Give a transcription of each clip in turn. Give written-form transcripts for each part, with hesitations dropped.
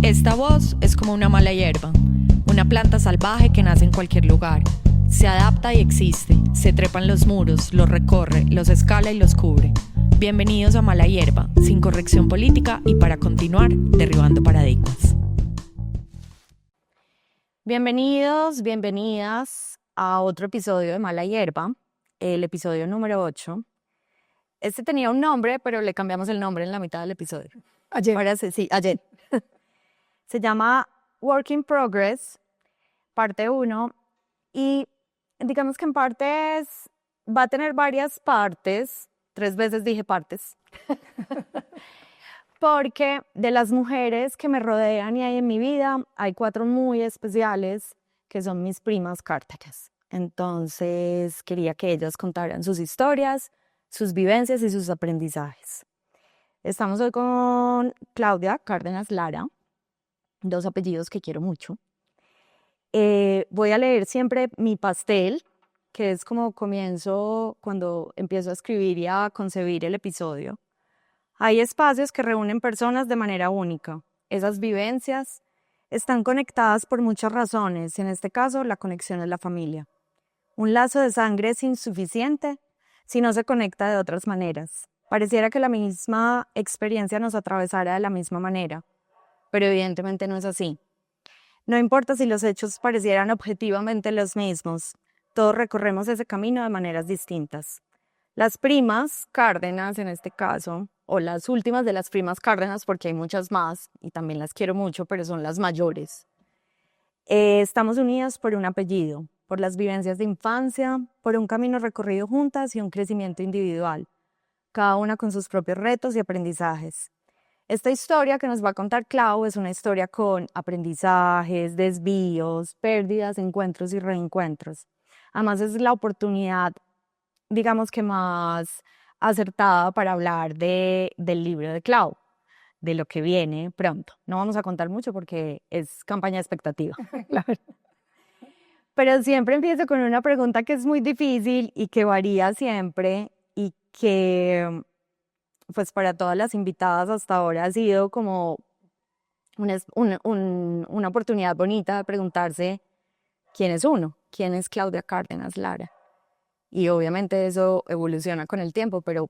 Esta voz es como una mala hierba, una planta salvaje que nace en cualquier lugar. Se adapta y existe, se trepa en los muros, los recorre, los escala y los cubre. Bienvenidos a Mala Hierba, sin corrección política y para continuar derribando paradigmas. Bienvenidos, bienvenidas a otro episodio de Mala Hierba, el episodio número 8. Este tenía un nombre, pero le cambiamos el nombre en la mitad del episodio. Ayer. Sí, ayer. Se llama Work in Progress, parte 1, y digamos que en partes va a tener varias partes, 3 veces dije partes, porque de las mujeres que me rodean y hay en mi vida, hay 4 muy especiales que son mis primas cárdenas. Entonces quería que ellas contaran sus historias, sus vivencias y sus aprendizajes. Estamos hoy con Claudia Cárdenas Lara, 2 apellidos que quiero mucho. Voy a leer siempre mi pastel, que es como comienzo cuando empiezo a escribir y a concebir el episodio. Hay espacios que reúnen personas de manera única. Esas vivencias están conectadas por muchas razones, y en este caso la conexión es la familia. Un lazo de sangre es insuficiente si no se conecta de otras maneras. Pareciera que la misma experiencia nos atravesara de la misma manera, pero evidentemente no es así. No importa si los hechos parecieran objetivamente los mismos, todos recorremos ese camino de maneras distintas. Las primas Cárdenas, en este caso, o las últimas de las primas Cárdenas, porque hay muchas más, y también las quiero mucho, pero son las mayores. Estamos unidas por un apellido, por las vivencias de infancia, por un camino recorrido juntas y un crecimiento individual, cada una con sus propios retos y aprendizajes. Esta historia que nos va a contar Clau es una historia con aprendizajes, desvíos, pérdidas, encuentros y reencuentros. Además es la oportunidad, digamos que más acertada para hablar del libro de Clau, de lo que viene pronto. No vamos a contar mucho porque es campaña de expectativa. Claro. Pero siempre empiezo con una pregunta que es muy difícil y que varía siempre y que pues para todas las invitadas hasta ahora ha sido como una oportunidad bonita de preguntarse quién es uno, quién es Claudia Cárdenas Lara. Y obviamente eso evoluciona con el tiempo, pero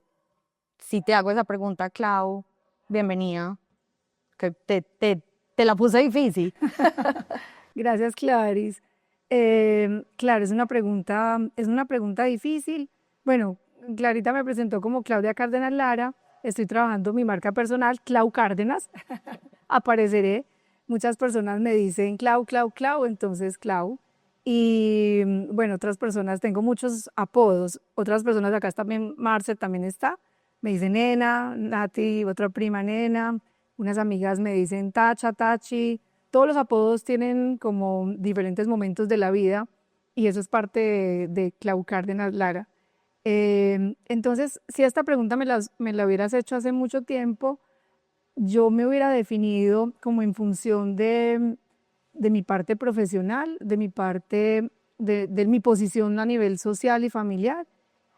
si te hago esa pregunta, Clau, bienvenida, que te la puse difícil. Gracias, Clarice. Claro, es una pregunta difícil. Bueno, Clarita me presentó como Claudia Cárdenas Lara. Estoy trabajando mi marca personal, Clau Cárdenas. Apareceré. Muchas personas me dicen Clau, Clau, Clau, entonces Clau. Y bueno, otras personas, tengo muchos apodos. Otras personas, acá también, Marce también está. Me dicen Nena, Nati, otra prima Nena. Unas amigas me dicen Tacha, Tachi. Todos los apodos tienen como diferentes momentos de la vida y eso es parte de Clau Cárdenas Lara. Entonces, si esta pregunta me la hubieras hecho hace mucho tiempo, yo me hubiera definido como en función de mi parte profesional, de mi parte, de mi posición a nivel social y familiar,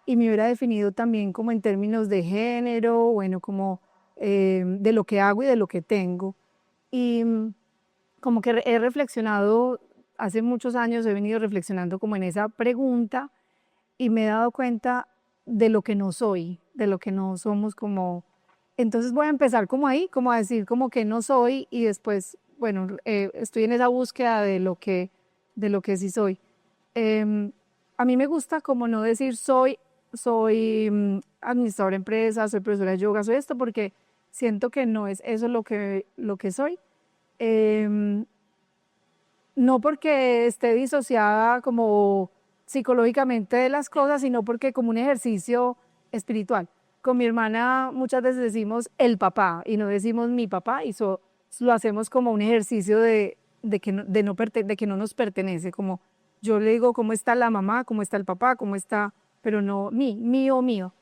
y me hubiera definido también como en términos de género, bueno, como de lo que hago y de lo que tengo. Y como que he reflexionado, hace muchos años he venido reflexionando como en esa pregunta y me he dado cuenta de lo que no soy, de lo que no somos como... Entonces voy a empezar como ahí, como a decir como que no soy y después, bueno, estoy en esa búsqueda de lo que sí soy. A mí me gusta como no decir soy administradora de empresas, soy profesora de yoga, soy esto, porque siento que no es eso lo que soy. No porque esté disociada como psicológicamente de las cosas, sino porque como un ejercicio espiritual. Con mi hermana muchas veces decimos el papá y no decimos mi papá y lo hacemos como un ejercicio de que no nos pertenece, como yo le digo cómo está la mamá, cómo está el papá, cómo está, pero no mío.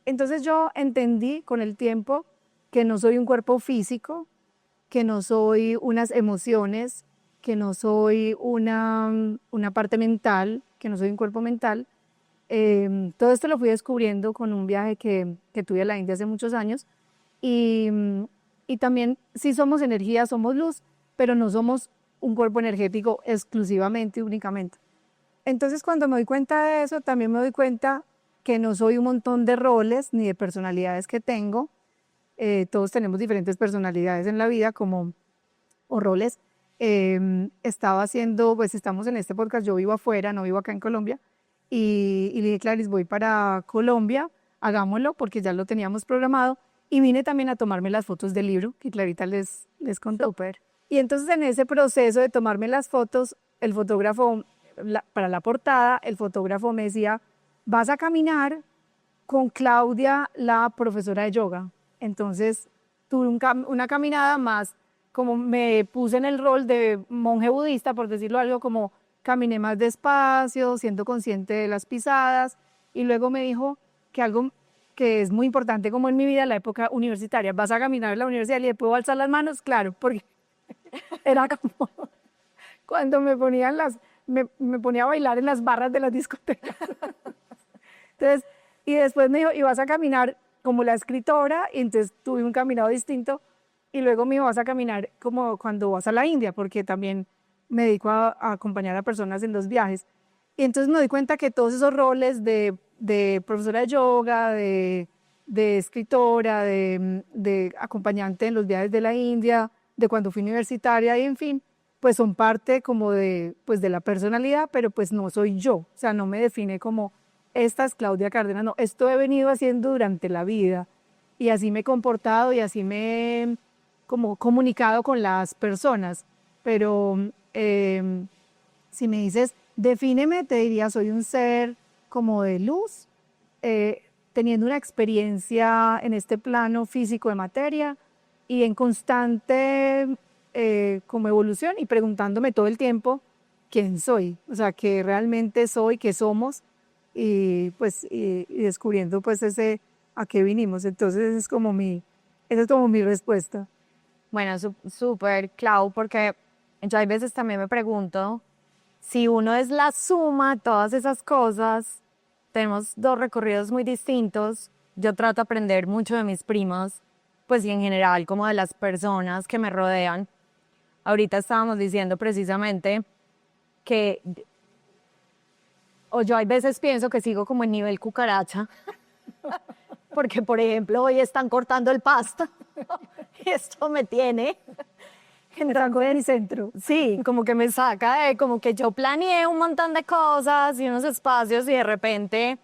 Entonces yo entendí con el tiempo que no soy un cuerpo físico, que no soy unas emociones, que no soy una parte mental, que no soy un cuerpo mental. Todo esto lo fui descubriendo con un viaje que tuve a la India hace muchos años. Y también, si somos energía, somos luz, pero no somos un cuerpo energético exclusivamente, únicamente. Entonces, cuando me doy cuenta de eso, también me doy cuenta que no soy un montón de roles ni de personalidades que tengo. Todos tenemos diferentes personalidades en la vida o roles. Estaba haciendo, pues estamos en este podcast, yo vivo afuera, no vivo acá en Colombia, y le dije, Clarice, voy para Colombia, hagámoslo, porque ya lo teníamos programado, y vine también a tomarme las fotos del libro, que Clarita les contó. Súper. Y entonces en ese proceso de tomarme las fotos, el fotógrafo, para la portada, el fotógrafo me decía, vas a caminar con Claudia, la profesora de yoga. Entonces tuve una caminada más, como me puse en el rol de monje budista, por decirlo algo, como caminé más despacio, siendo consciente de las pisadas, y luego me dijo que algo que es muy importante como en mi vida, la época universitaria, vas a caminar en la universidad, y le puedo alzar las manos, claro, porque era como cuando me ponían me ponía a bailar en las barras de las discotecas. Entonces, y después me dijo, y vas a caminar como la escritora, y entonces tuve un caminado distinto, y luego me dijo, vas a caminar como cuando vas a la India, porque también me dedico a acompañar a personas en los viajes. Y entonces me doy cuenta que todos esos roles de profesora de yoga, de escritora, de acompañante en los viajes de la India, de cuando fui universitaria, y en fin, pues son parte como pues de la personalidad, pero pues no soy yo, o sea, no me define como esta es Claudia Cárdenas, no, esto he venido haciendo durante la vida y así me he comportado y así me he como comunicado con las personas, pero si me dices, defíneme, te diría, soy un ser como de luz, teniendo una experiencia en este plano físico de materia y en constante como evolución y preguntándome todo el tiempo quién soy, o sea, qué realmente soy, qué somos y pues y descubriendo pues ese a qué vinimos. Entonces esa es como mi respuesta. Bueno, súper, Clau, porque yo a veces también me pregunto si uno es la suma de todas esas cosas, tenemos dos recorridos muy distintos. Yo trato de aprender mucho de mis primos, pues y en general como de las personas que me rodean. Ahorita estábamos diciendo precisamente que, o yo hay veces pienso que sigo como en nivel cucaracha, porque por ejemplo hoy están cortando el pasto y esto me tiene Rango de mi centro. sí, como que me saca de, como que yo planeé un montón de cosas y unos espacios y de repente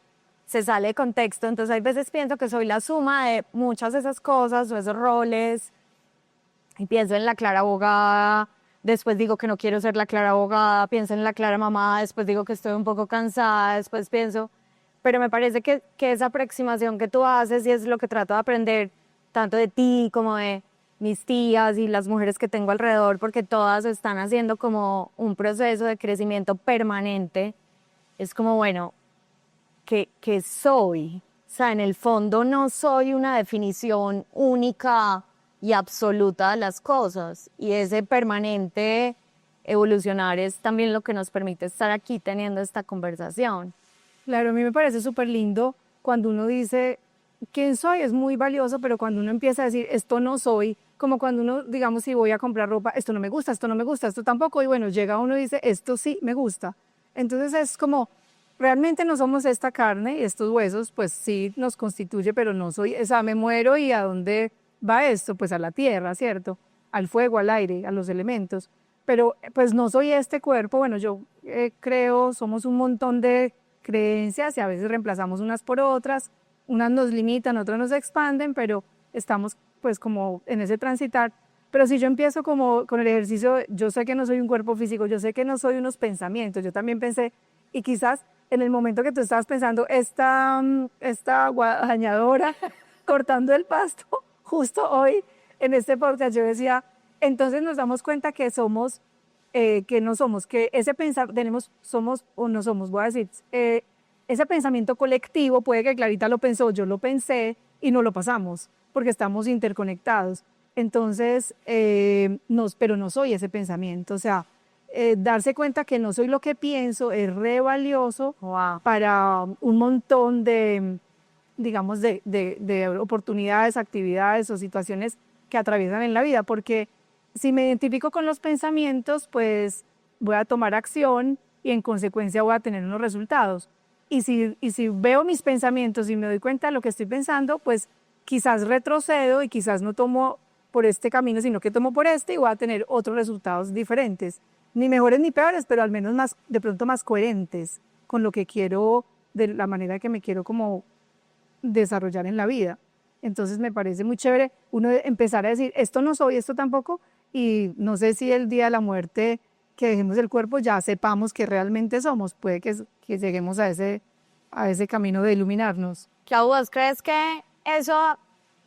se sale de contexto. Entonces hay veces pienso que soy la suma de muchas de esas cosas o esos roles y pienso en la Clara abogada, después digo que no quiero ser la Clara abogada, pienso en la Clara mamá, después digo que estoy un poco cansada, después pienso, pero me parece que esa aproximación que tú haces y es lo que trato de aprender tanto de ti como de mis tías y las mujeres que tengo alrededor, porque todas están haciendo como un proceso de crecimiento permanente. Es como, bueno, ¿qué soy? O sea, en el fondo no soy una definición única y absoluta de las cosas. Y ese permanente evolucionar es también lo que nos permite estar aquí teniendo esta conversación. Claro, a mí me parece súper lindo cuando uno dice quién soy, es muy valioso, pero cuando uno empieza a decir esto no soy, como cuando uno, digamos, si voy a comprar ropa, esto no me gusta, esto no me gusta, esto tampoco, y bueno, llega uno y dice esto sí me gusta. Entonces es como, realmente no somos esta carne y estos huesos, pues sí nos constituye, pero no soy, o sea, me muero y ¿a dónde va esto? Pues a la tierra, ¿cierto? Al fuego, al aire, a los elementos. Pero pues no soy este cuerpo, bueno, yo creo, somos un montón de creencias y a veces reemplazamos unas por otras, unas nos limitan, otras nos expanden, pero estamos pues como en ese transitar. Pero si yo empiezo como con el ejercicio, yo sé que no soy un cuerpo físico, yo sé que no soy unos pensamientos, yo también pensé, y quizás en el momento que tú estabas pensando, esta guadañadora cortando el pasto, justo hoy en este podcast yo decía, entonces nos damos cuenta que somos, que no somos, que ese pensar, somos o no somos, voy a decir, ese pensamiento colectivo, puede que Clarita lo pensó, yo lo pensé y no lo pasamos, porque estamos interconectados. Entonces, pero no soy ese pensamiento, o sea, darse cuenta que no soy lo que pienso es re valioso para un montón de, digamos, de oportunidades, actividades o situaciones que atraviesan en la vida, porque Si me identifico con los pensamientos, pues voy a tomar acción y en consecuencia voy a tener unos resultados. Y si veo mis pensamientos y me doy cuenta de lo que estoy pensando, pues quizás retrocedo y quizás no tomo por este camino, sino que tomo por este y voy a tener otros resultados diferentes. Ni mejores ni peores, pero al menos más, de pronto más coherentes con lo que quiero, de la manera que me quiero como desarrollar en la vida. Entonces me parece muy chévere uno empezar a decir, esto no soy, esto tampoco, y no sé si el día de la muerte que dejemos el cuerpo ya sepamos que realmente somos, puede que lleguemos a ese camino de iluminarnos. Clau, ¿vos crees que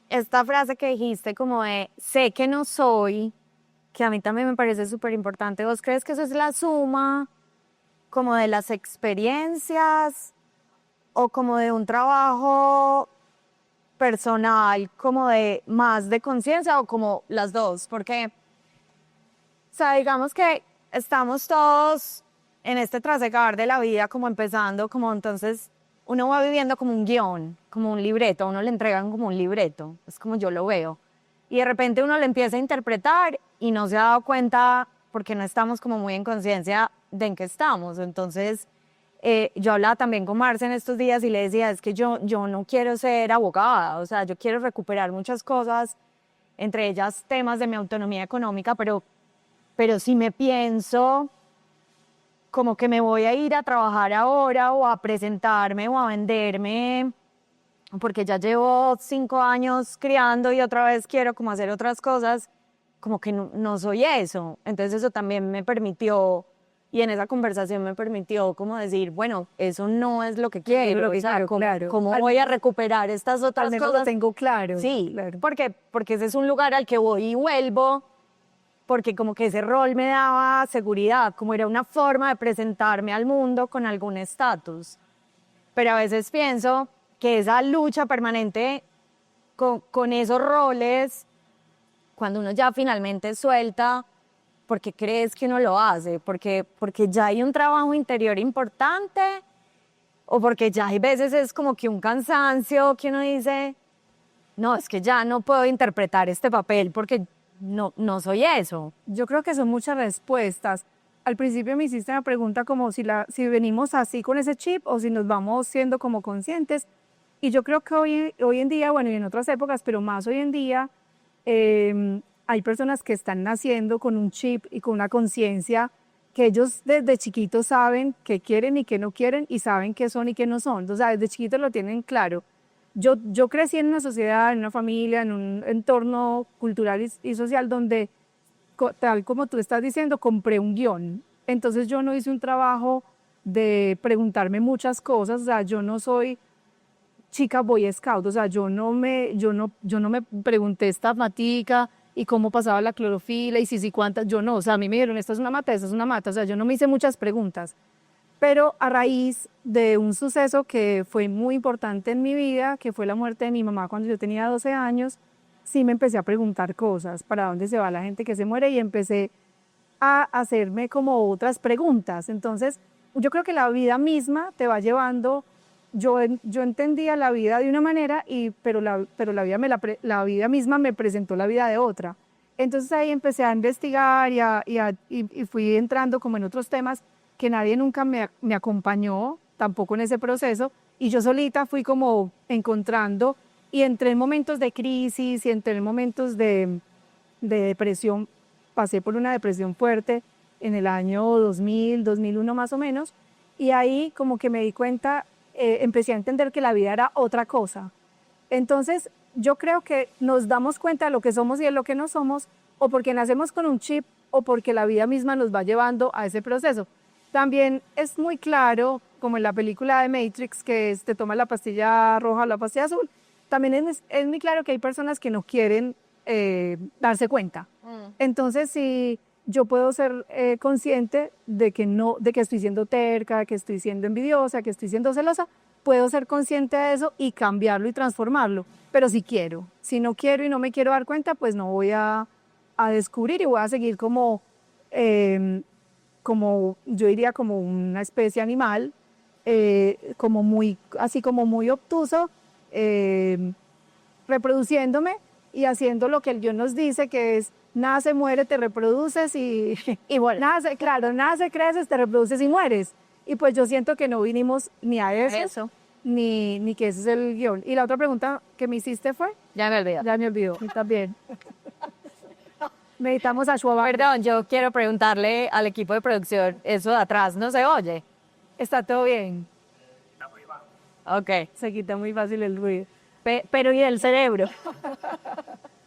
esta frase que dijiste como de sé que no soy, que a mí también me parece súper importante, ¿vos crees que eso es la suma como de las experiencias o como de un trabajo personal, como de más de conciencia o como las dos? Porque, o sea, digamos que estamos todos en este trasegar de la vida, como empezando, como entonces uno va viviendo como un guión, como un libreto, a uno le entregan como un libreto, es como yo lo veo. Y de repente uno lo empieza a interpretar y no se ha dado cuenta porque no estamos como muy en conciencia de en qué estamos. Entonces, yo hablaba también con Marce en estos días y le decía, es que yo no quiero ser abogada, o sea, yo quiero recuperar muchas cosas, entre ellas temas de mi autonomía económica, pero si me pienso como que me voy a ir a trabajar ahora o a presentarme o a venderme, porque ya llevo 5 años criando y otra vez quiero como hacer otras cosas, como que no soy eso. Entonces eso también me permitió, y en esa conversación me permitió como decir, bueno, eso no es lo que quiero, o sea, ¿cómo voy a recuperar estas otras al menos cosas? lo tengo claro. Sí, claro. porque ese es un lugar al que voy y vuelvo, porque como que ese rol me daba seguridad, como era una forma de presentarme al mundo con algún estatus. Pero a veces pienso que esa lucha permanente con esos roles, cuando uno ya finalmente suelta, porque crees que uno lo hace, porque ya hay un trabajo interior importante, o porque ya hay veces es como que un cansancio que uno dice, no, es que ya no puedo interpretar este papel porque no soy eso. Yo creo que son muchas respuestas. Al principio me hiciste una pregunta como si venimos así con ese chip o si nos vamos siendo como conscientes. Y yo creo que hoy en día, bueno, y en otras épocas, pero más hoy en día, hay personas que están naciendo con un chip y con una conciencia que ellos desde chiquitos saben qué quieren y qué no quieren y saben qué son y qué no son. O sea, desde chiquitos lo tienen claro. Yo crecí en una sociedad, en una familia, en un entorno cultural y social donde, tal como tú estás diciendo, compré un guión. Entonces yo no hice un trabajo de preguntarme muchas cosas, o sea, yo no soy chica Boy Scout, o sea, yo no me pregunté esta matica y cómo pasaba la clorofila y si cuántas, yo no, o sea, a mí me dijeron, esta es una mata, esta es una mata, o sea, yo no me hice muchas preguntas. Pero a raíz de un suceso que fue muy importante en mi vida, que fue la muerte de mi mamá cuando yo tenía 12 años, sí me empecé a preguntar cosas, para dónde se va la gente que se muere y empecé a hacerme como otras preguntas. Entonces, yo creo que la vida misma te va llevando, yo entendía la vida de una manera, pero la vida, la vida misma me presentó la vida de otra. Entonces ahí empecé a investigar y fui entrando como en otros temas que nadie nunca me acompañó, tampoco en ese proceso, y yo solita fui como encontrando, y entré en momentos de crisis y entré en momentos de depresión, pasé por una depresión fuerte en el año 2000, 2001 más o menos, y ahí como que me di cuenta, empecé a entender que la vida era otra cosa. Entonces yo creo que nos damos cuenta de lo que somos y de lo que no somos, o porque nacemos con un chip, o porque la vida misma nos va llevando a ese proceso. También es muy claro, como en la película de Matrix, que te tomas la pastilla roja o la pastilla azul, también es muy claro que hay personas que no quieren darse cuenta. Entonces, si yo puedo ser consciente de que, no, de que estoy siendo terca, de que estoy siendo envidiosa, que estoy siendo celosa, puedo ser consciente de eso y cambiarlo y transformarlo. Pero si quiero, si no quiero y no me quiero dar cuenta, pues no voy a descubrir y voy a seguir como yo diría como una especie animal, como muy, así como muy obtuso, reproduciéndome y haciendo lo que el guión nos dice, que es nace, muere, te reproduces y bueno, nace, claro, nace, creces, te reproduces y mueres. Y pues yo siento que no vinimos ni a eso, ni que ese es el guión. Y la otra pregunta que me hiciste fue, ya me olvidé. ya me olvidó, también. Meditamos a Schwab. Perdón, yo quiero preguntarle al equipo de producción, eso de atrás no se oye. Está todo bien, Ok, se quita muy fácil el ruido. pero ¿y el cerebro?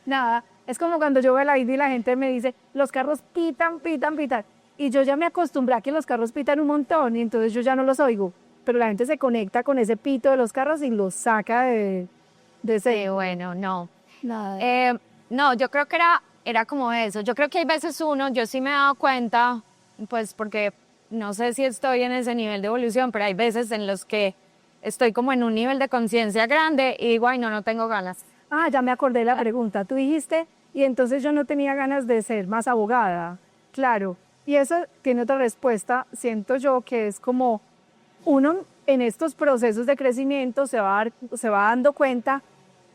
Nada, es como cuando yo voy a la vida y la gente me dice, los carros pitan, pitan, pitan. Y yo ya me acostumbré a que los carros pitan un montón y entonces yo ya no los oigo. Pero la gente se conecta con ese pito de los carros y los saca de ese... Sí, bueno, no. Nada. No, yo creo que era como eso. Yo creo que hay veces yo sí me he dado cuenta, pues porque no sé si estoy en ese nivel de evolución, pero hay veces en los que estoy como en un nivel de conciencia grande y digo, ay, no tengo ganas. Ah, ya me acordé de la pregunta. Tú dijiste, y entonces yo no tenía ganas de ser más abogada. Claro. Y eso tiene otra respuesta. Siento yo que es como uno en estos procesos de crecimiento se va dando cuenta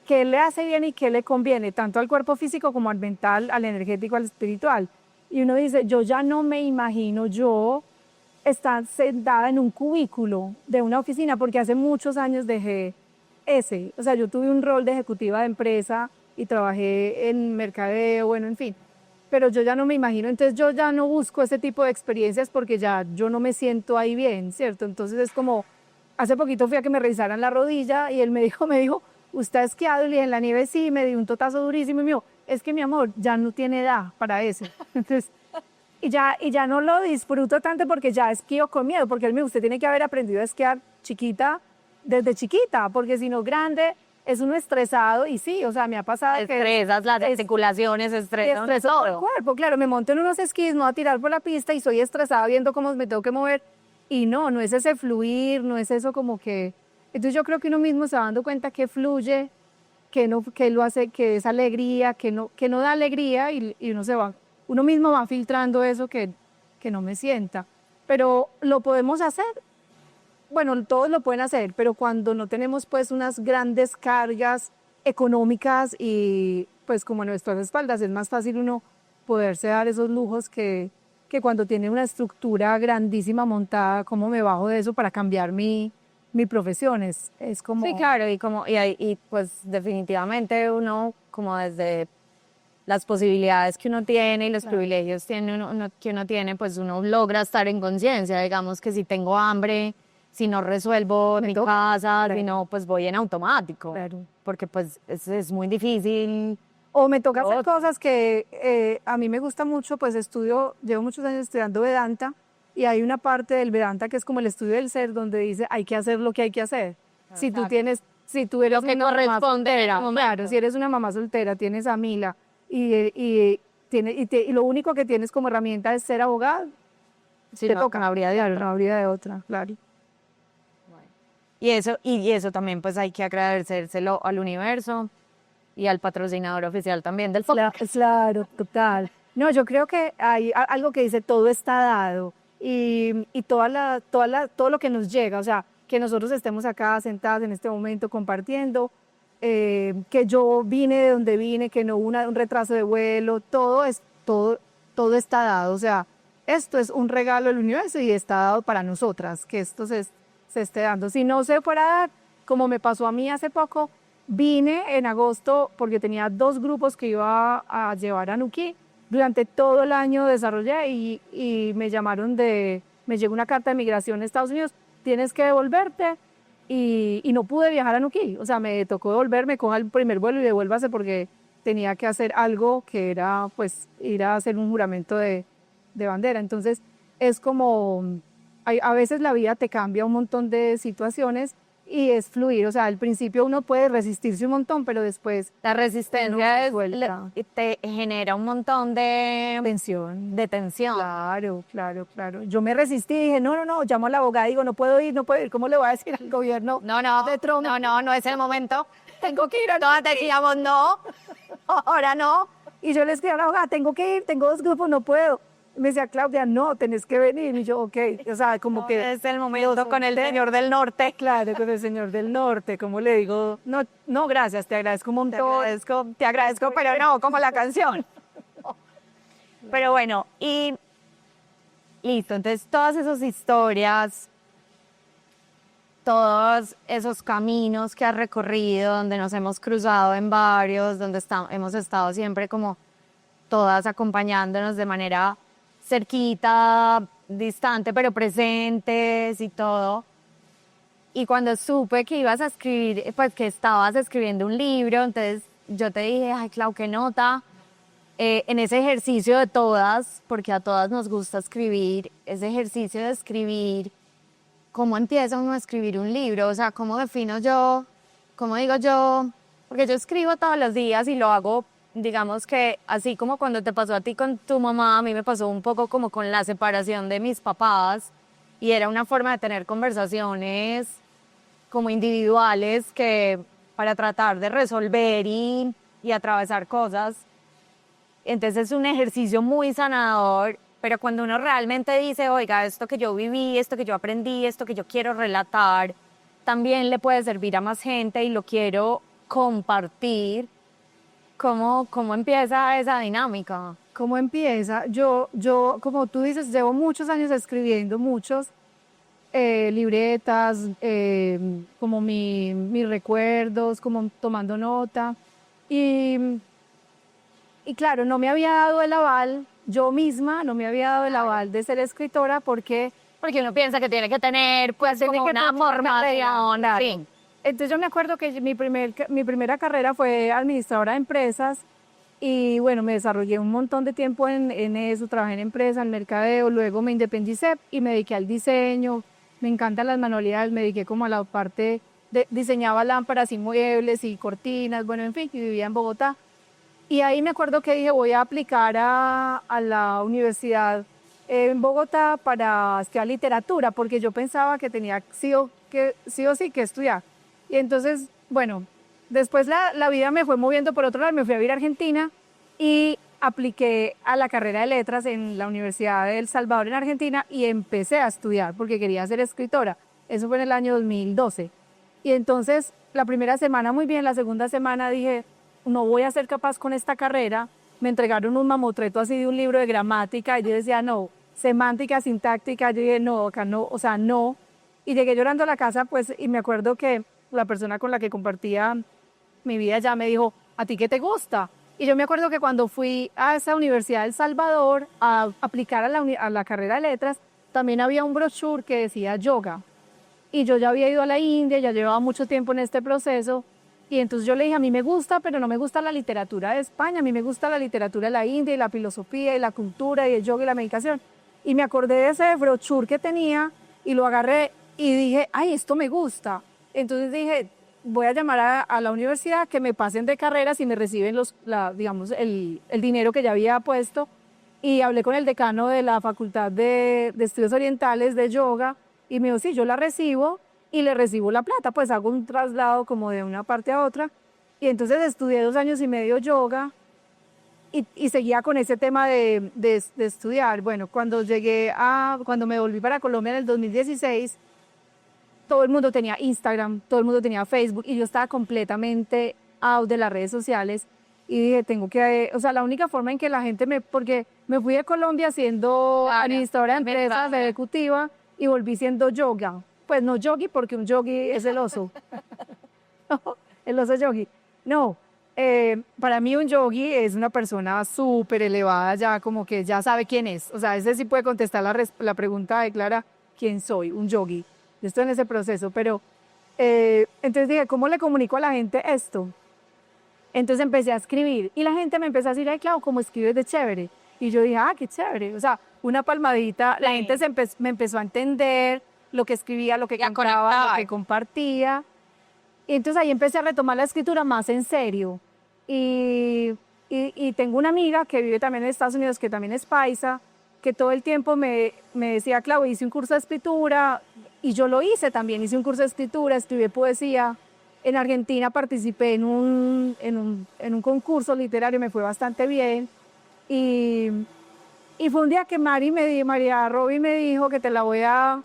qué le hace bien y qué le conviene, tanto al cuerpo físico como al mental, al energético, al espiritual. Y uno dice, yo ya no me imagino yo estar sentada en un cubículo de una oficina, porque hace muchos años dejé ese. O sea, yo tuve un rol de ejecutiva de empresa y trabajé en mercadeo, bueno, en fin. Pero yo ya no me imagino, entonces yo ya no busco ese tipo de experiencias porque ya yo no me siento ahí bien, ¿cierto? Entonces es como, hace poquito fui a que me revisaran la rodilla y él me dijo, ¿usted ha esquiado? Y le dije, en la nieve sí, me dio un totazo durísimo y me dijo, es que mi amor, ya no tiene edad para eso. Entonces, y ya no lo disfruto tanto porque ya esquío con miedo, porque él me dijo, usted tiene que haber aprendido a esquiar chiquita, desde chiquita, porque si no grande es uno estresado y sí, o sea, me ha pasado Estresas las articulaciones, estresan todo el todo. cuerpo, claro, me monto en unos esquís, me voy a tirar por la pista y soy estresada viendo cómo me tengo que mover y no es ese fluir, no es eso como que... Entonces yo creo que uno mismo se va dando cuenta que fluye, que lo hace, que es alegría, que no da alegría y uno mismo va filtrando eso que no me sienta. Pero lo podemos hacer, bueno, todos lo pueden hacer, pero cuando no tenemos pues unas grandes cargas económicas y pues como a nuestras espaldas es más fácil uno poderse dar esos lujos que cuando tiene una estructura grandísima montada, ¿cómo me bajo de eso para cambiar mi profesión? Es como... Sí, claro, y pues definitivamente uno, como desde las posibilidades que uno tiene y los privilegios que uno tiene, pues uno logra estar en conciencia. Digamos que si tengo hambre, si no resuelvo mi casa, si no, pues voy en automático. Claro. Porque pues es muy difícil. O me toca hacer cosas que a mí me gusta mucho, pues llevo muchos años estudiando Vedanta y hay una parte del Vedanta que es como el estudio del ser donde dice hay que hacer lo que hay que hacer. Si tú eres Lo que corresponde. Claro, si eres una mamá soltera, tienes a Mila y lo único que tienes como herramienta es ser abogada, Sí, te no, toca. no habría de No habría de otra, claro. Y eso también pues hay que agradecérselo al universo y al patrocinador oficial también del podcast. Claro, total. No, yo creo que hay algo que dice todo está dado y todo lo que nos llega, o sea, que nosotros estemos acá sentados en este momento compartiendo, que yo vine de donde vine, que no hubo un retraso de vuelo, todo está dado, o sea, esto es un regalo del universo y está dado para nosotras, que esto se esté dando. Si no se fuera a dar, como me pasó a mí hace poco, vine en agosto porque tenía 2 grupos que iba a llevar a Nuquí. Durante todo el año desarrollé y me llegó una carta de migración de Estados Unidos, tienes que devolverte y no pude viajar a Nuquí. O sea, me tocó devolverme, coja el primer vuelo y devuélvase porque tenía que hacer algo que era pues ir a hacer un juramento de bandera. Entonces es como, a veces la vida te cambia un montón de situaciones y es fluir, o sea, al principio uno puede resistirse un montón, pero después la resistencia te genera un montón de tensión. Claro, claro, claro. Yo me resistí y dije, no, llamo a la abogada, digo, no puedo ir, ¿cómo le voy a decir al gobierno? No es el momento. Tengo que ir a Todas decíamos no, ahora no. Y yo le escribí a la abogada, tengo que ir, tengo 2 grupos, no puedo. Me decía, Claudia, no, tenés que venir. Y yo, ok, o sea, como que... Es el momento con el señor del norte. Claro, con el señor del norte, como le digo, no, gracias, te agradezco un montón. Te agradezco, pero no, como la canción. Pero bueno, y listo, entonces todas esas historias, todos esos caminos que has recorrido, donde nos hemos cruzado en varios, donde hemos estado siempre como todas acompañándonos de manera cerquita, distante, pero presentes y todo. Y cuando supe que ibas a escribir, pues que estabas escribiendo un libro, entonces yo te dije, ay, Clau, qué nota. En ese ejercicio de todas, porque a todas nos gusta escribir, ese ejercicio de escribir, ¿cómo empieza uno a escribir un libro? O sea, ¿cómo defino yo? ¿Cómo digo yo? Porque yo escribo todos los días y lo hago, digamos que así como cuando te pasó a ti con tu mamá, a mí me pasó un poco como con la separación de mis papás y era una forma de tener conversaciones como individuales que para tratar de resolver y atravesar cosas. Entonces es un ejercicio muy sanador, pero cuando uno realmente dice, oiga, esto que yo viví, esto que yo aprendí, esto que yo quiero relatar, también le puede servir a más gente y lo quiero compartir, ¿cómo empieza esa dinámica? ¿Cómo empieza? Como tú dices, llevo muchos años escribiendo, muchos libretas, como mis recuerdos, como tomando nota. Y, y claro, no me había dado el aval, yo misma no me había dado el aval de ser escritora porque Porque uno piensa que tiene que tener, pues, tiene como que una tener formación, claro. sí. Entonces yo me acuerdo que mi primera carrera fue administradora de empresas y bueno, me desarrollé un montón de tiempo en eso, trabajé en empresas, en mercadeo, luego me independicé y me dediqué al diseño, me encantan las manualidades, me dediqué como a la parte de diseñaba lámparas y muebles y cortinas, bueno, en fin, y vivía en Bogotá. Y ahí me acuerdo que dije, voy a aplicar a la universidad en Bogotá para estudiar literatura, porque yo pensaba que tenía sí o sí que estudiar. Y entonces, bueno, después la vida me fue moviendo por otro lado, me fui a vivir a Argentina y apliqué a la carrera de letras en la Universidad de El Salvador en Argentina y empecé a estudiar porque quería ser escritora. Eso fue en el año 2012. Y entonces, la primera semana muy bien, la segunda semana dije, no voy a ser capaz con esta carrera. Me entregaron un mamotreto así de un libro de gramática y yo decía, no, semántica, sintáctica, yo dije, no, acá no, o sea, no. Y llegué llorando a la casa, pues, y me acuerdo que la persona con la que compartía mi vida ya me dijo, ¿a ti qué te gusta? Y yo me acuerdo que cuando fui a esa Universidad de El Salvador a aplicar a la carrera de letras, también había un brochure que decía yoga. Y yo ya había ido a la India, ya llevaba mucho tiempo en este proceso. Y entonces yo le dije, a mí me gusta, pero no me gusta la literatura de España, a mí me gusta la literatura de la India y la filosofía y la cultura y el yoga y la meditación. Y me acordé de ese brochure que tenía y lo agarré y dije, ay, esto me gusta. Entonces dije, voy a llamar a la universidad que me pasen de carreras y me reciben digamos, el dinero que ya había puesto. Y hablé con el decano de la Facultad de Estudios Orientales de Yoga y me dijo, sí, yo la recibo y le recibo la plata, pues hago un traslado como de una parte a otra. Y entonces estudié 2 años y medio yoga y seguía con ese tema de estudiar. Bueno, cuando me volví para Colombia en el 2016, todo el mundo tenía Instagram, todo el mundo tenía Facebook y yo estaba completamente out de las redes sociales y dije, o sea, la única forma en que la gente porque me fui de Colombia siendo administradora de empresas, de ejecutiva y volví siendo yoga. Pues no yogi porque un yogi es el oso, el oso yogi. No, para mí un yogi es una persona súper elevada ya, como que ya sabe quién es. O sea, ese sí puede contestar la pregunta de Clara, ¿quién soy? Un yogi. Yo estoy en ese proceso, pero entonces dije, ¿cómo le comunico a la gente esto? Entonces empecé a escribir y la gente me empezó a decir, ay, claro, ¿cómo escribes de chévere? Y yo dije, qué chévere. O sea, una palmadita, la gente me empezó a entender lo que escribía, lo que cantaba, lo que compartía. Y entonces ahí empecé a retomar la escritura más en serio. Y tengo una amiga que vive también en Estados Unidos, que también es paisa, que todo el tiempo me decía, Clau, hice un curso de escritura, y yo lo hice también, hice un curso de escritura, escribí poesía. En Argentina participé en un concurso literario, me fue bastante bien. Y fue un día que María Roby me dijo que te la voy a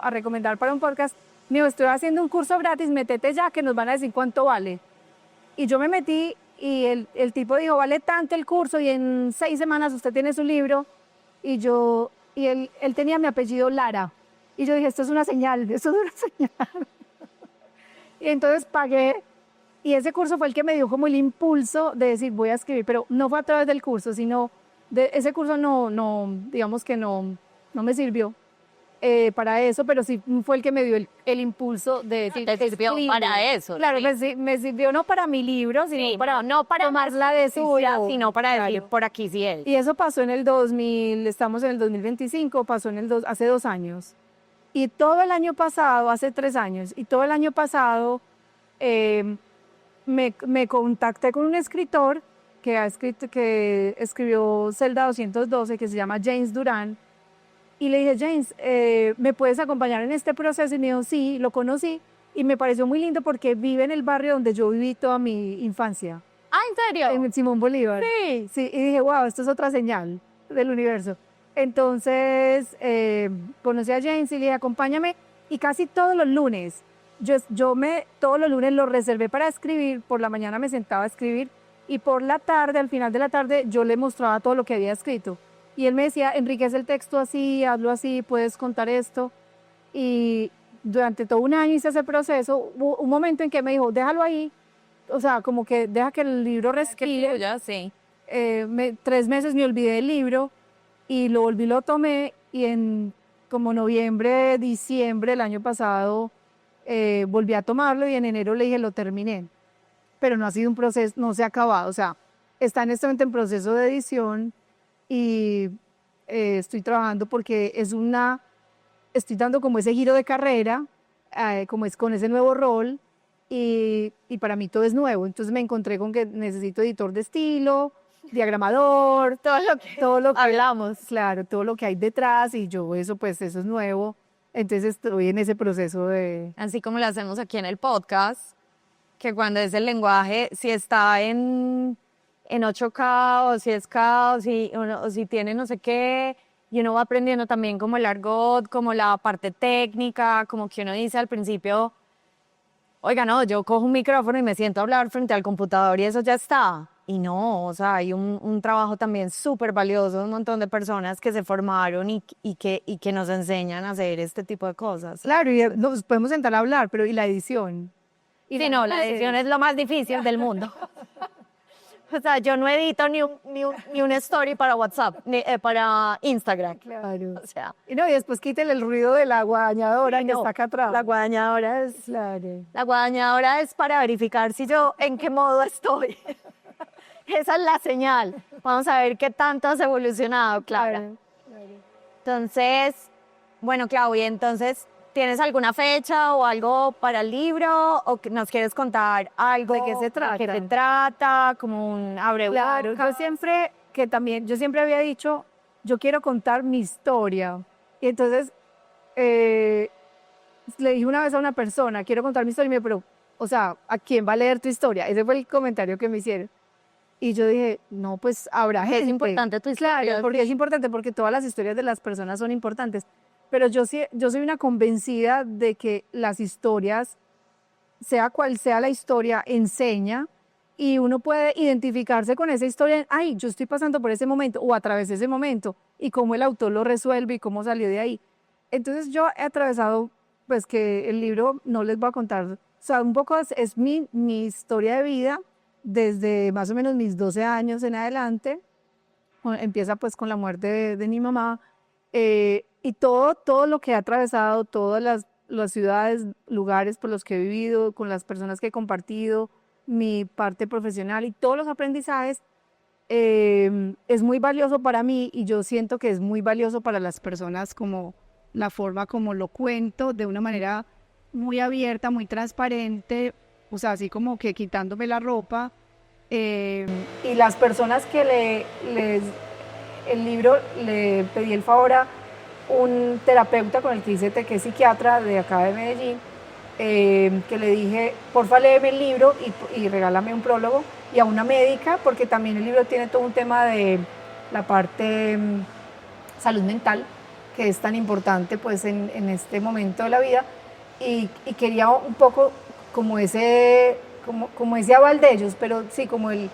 recomendar para un podcast. Me dijo, estoy haciendo un curso gratis, métete ya que nos van a decir cuánto vale. Y yo me metí y el tipo dijo, vale tanto el curso y en 6 semanas usted tiene su libro. Y él tenía mi apellido Lara. Y yo dije, esto es una señal, esto es una señal. Y entonces pagué, y ese curso fue el que me dio como el impulso de decir, voy a escribir, pero no fue a través del curso, sino ese curso digamos que no me sirvió para eso, pero sí fue el que me dio el impulso de decir, Te sirvió escribe. para eso. Claro, sí. me sirvió no para mi libro, sino Sí, para no para tomar la decisión, sino para decir claro. por aquí sí es. Y eso pasó en el 2000, estamos en el 2025, pasó hace 2 años. Y todo el año pasado, hace 3 años, y todo el año pasado me contacté con un escritor que escribió Celda 212, que se llama James Duran, y le dije, James, ¿me puedes acompañar en este proceso? Y me dijo, sí, lo conocí, y me pareció muy lindo porque vive en el barrio donde yo viví toda mi infancia, Ah, ¿en serio? en Simón Bolívar. Sí. Sí, y dije, wow, esto es otra señal del universo. Entonces, conocí a James y le dije, acompáñame, y casi todos los lunes, todos los lunes lo reservé para escribir, por la mañana me sentaba a escribir, y por la tarde, al final de la tarde, yo le mostraba todo lo que había escrito. Y él me decía, enriquece el texto así, hazlo así, puedes contar esto. Y durante todo un año hice ese proceso. Hubo un momento en que me dijo, déjalo ahí, o sea, como que deja que el libro respire. Ya, sí. 3 meses me olvidé del libro y lo tomé, y en como noviembre, diciembre del año pasado volví a tomarlo, y en enero le dije, lo terminé. Pero no ha sido un proceso, no se ha acabado, o sea, está en este momento en proceso de edición, y estoy trabajando porque estoy dando como ese giro de carrera, como es con ese nuevo rol, y para mí todo es nuevo. Entonces me encontré con que necesito editor de estilo, diagramador, todo lo que hablamos. claro, todo lo que hay detrás, y yo eso es nuevo. Entonces estoy en ese proceso de... Así como lo hacemos aquí en el podcast, que cuando es el lenguaje, si está en 8K o si es K o si tiene no sé qué, y uno va aprendiendo también como el argot, como la parte técnica, como que uno dice al principio, oiga, no, yo cojo un micrófono y me siento a hablar frente al computador y eso ya está. Y no, o sea, hay un trabajo también súper valioso, un montón de personas que se formaron y que nos enseñan a hacer este tipo de cosas. Claro, y nos podemos sentar a hablar, pero ¿y la edición? Sí, no, la edición es lo más difícil del mundo. O sea, yo no edito ni un story para WhatsApp, ni para Instagram. Claro. O sea, Y no, y después quítale el ruido de la guadañadora que no, está acá atrás. la guadañadora es, Claro. la guadañadora es para verificar si yo en qué modo estoy. Esa es la señal. Vamos a ver qué tanto has evolucionado, Clara. Claro. Entonces, bueno, Claudia, entonces, ¿tienes alguna fecha o algo para el libro? ¿O que nos quieres contar algo? ¿De qué se trata? ¿De qué se trata? Como un abre Claro, yo siempre había dicho, yo quiero contar mi historia. Y entonces le dije una vez a una persona, quiero contar mi historia, y me dijo, pero, o sea, ¿a quién va a leer tu historia? Ese fue el comentario que me hicieron. Y yo dije, no, pues habrá gente. Es importante tu historia. Claro, porque es importante, porque todas las historias de las personas son importantes. Pero yo soy una convencida de que las historias, sea cual sea la historia, enseña, y uno puede identificarse con esa historia. Ay, yo estoy pasando por ese momento o atravesé ese momento, y cómo el autor lo resuelve y cómo salió de ahí. Entonces yo he atravesado, pues que el libro no les voy a contar, o sea, un poco es mi historia de vida desde más o menos mis 12 años en adelante. Empieza pues con la muerte de mi mamá, y todo lo que he atravesado, todas las ciudades, lugares por los que he vivido, con las personas que he compartido, mi parte profesional y todos los aprendizajes, es muy valioso para mí, y yo siento que es muy valioso para las personas, como la forma como lo cuento, de una manera muy abierta, muy transparente, o sea, así como que quitándome la ropa. Y las personas que el libro, le pedí el favor a un terapeuta con el que hice, que es psiquiatra de acá de Medellín, que le dije, porfa, léeme el libro y regálame un prólogo, y a una médica, porque también el libro tiene todo un tema de la parte salud mental, que es tan importante pues en este momento de la vida, y quería un poco como como ese aval de ellos, pero sí, como y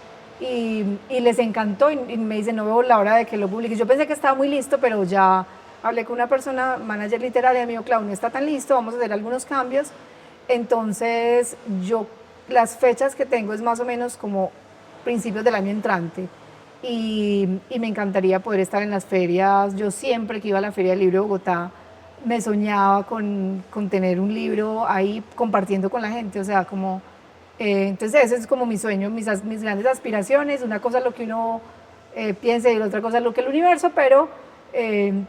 les encantó y me dicen, no veo la hora de que lo publique. Yo pensé que estaba muy listo, pero ya hablé con una persona, manager literaria, y me dijo, Clau, no está tan listo, vamos a hacer algunos cambios. Entonces, las fechas que tengo es más o menos como principios del año entrante. Y me encantaría poder estar en las ferias. Yo siempre que iba a la Feria del Libro de Bogotá, me soñaba con tener un libro ahí compartiendo con la gente, o sea, como... entonces ese es como mi sueño, mis grandes aspiraciones, una cosa es lo que uno piensa y la otra cosa es lo que el universo, pero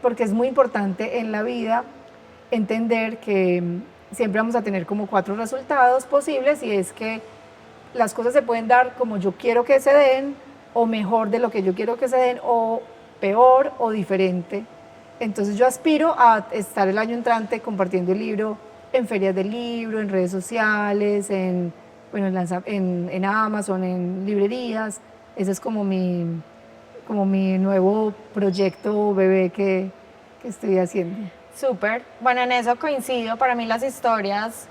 porque es muy importante en la vida entender que siempre vamos a tener como 4 resultados posibles y es que las cosas se pueden dar como yo quiero que se den o mejor de lo que yo quiero que se den o peor o diferente. Entonces yo aspiro a estar el año entrante compartiendo el libro en ferias del libro, en redes sociales, bueno, en Amazon, en librerías. Ese es como mi nuevo proyecto bebé que estoy haciendo. Súper. Bueno, en eso coincido. Para mí las historias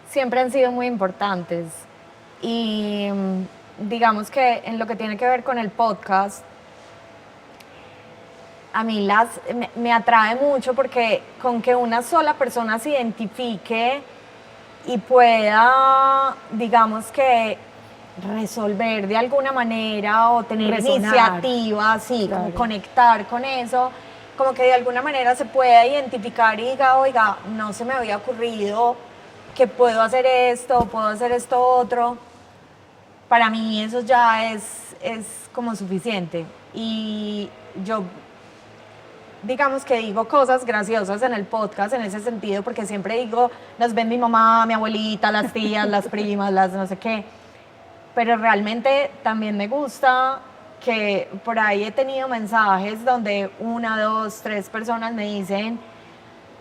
siempre han sido muy importantes. Y digamos que en lo que tiene que ver con el podcast, a mí me atrae mucho porque con que una sola persona se identifique y pueda, digamos que resolver de alguna manera o tener iniciativa, sí, claro, como conectar con eso, como que de alguna manera se pueda identificar y diga, oiga, no se me había ocurrido que puedo hacer esto otro. Para mí eso ya es como suficiente. Y yo, digamos que digo cosas graciosas en el podcast en ese sentido, porque siempre digo, nos ven mi mamá, mi abuelita, las tías, las primas, las no sé qué. Pero realmente también me gusta que por ahí he tenido mensajes donde 1, 2, 3 personas me dicen,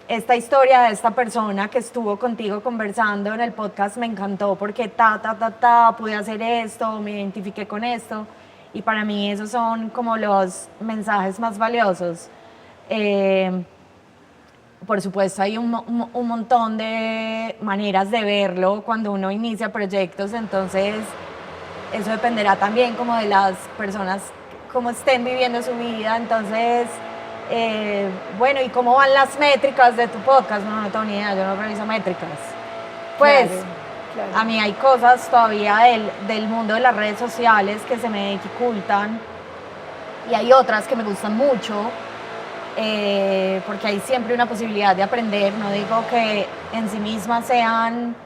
esta historia de esta persona que estuvo contigo conversando en el podcast me encantó porque pude hacer esto, me identifiqué con esto. Y para mí esos son como los mensajes más valiosos. Por supuesto hay un montón de maneras de verlo cuando uno inicia proyectos, entonces eso dependerá también como de las personas, cómo estén viviendo su vida. Entonces, bueno, ¿y cómo van las métricas de tu podcast? No tengo ni idea, yo no reviso métricas. Pues, claro. A mí hay cosas todavía del mundo de las redes sociales que se me dificultan y hay otras que me gustan mucho, porque hay siempre una posibilidad de aprender. No digo que en sí mismas sean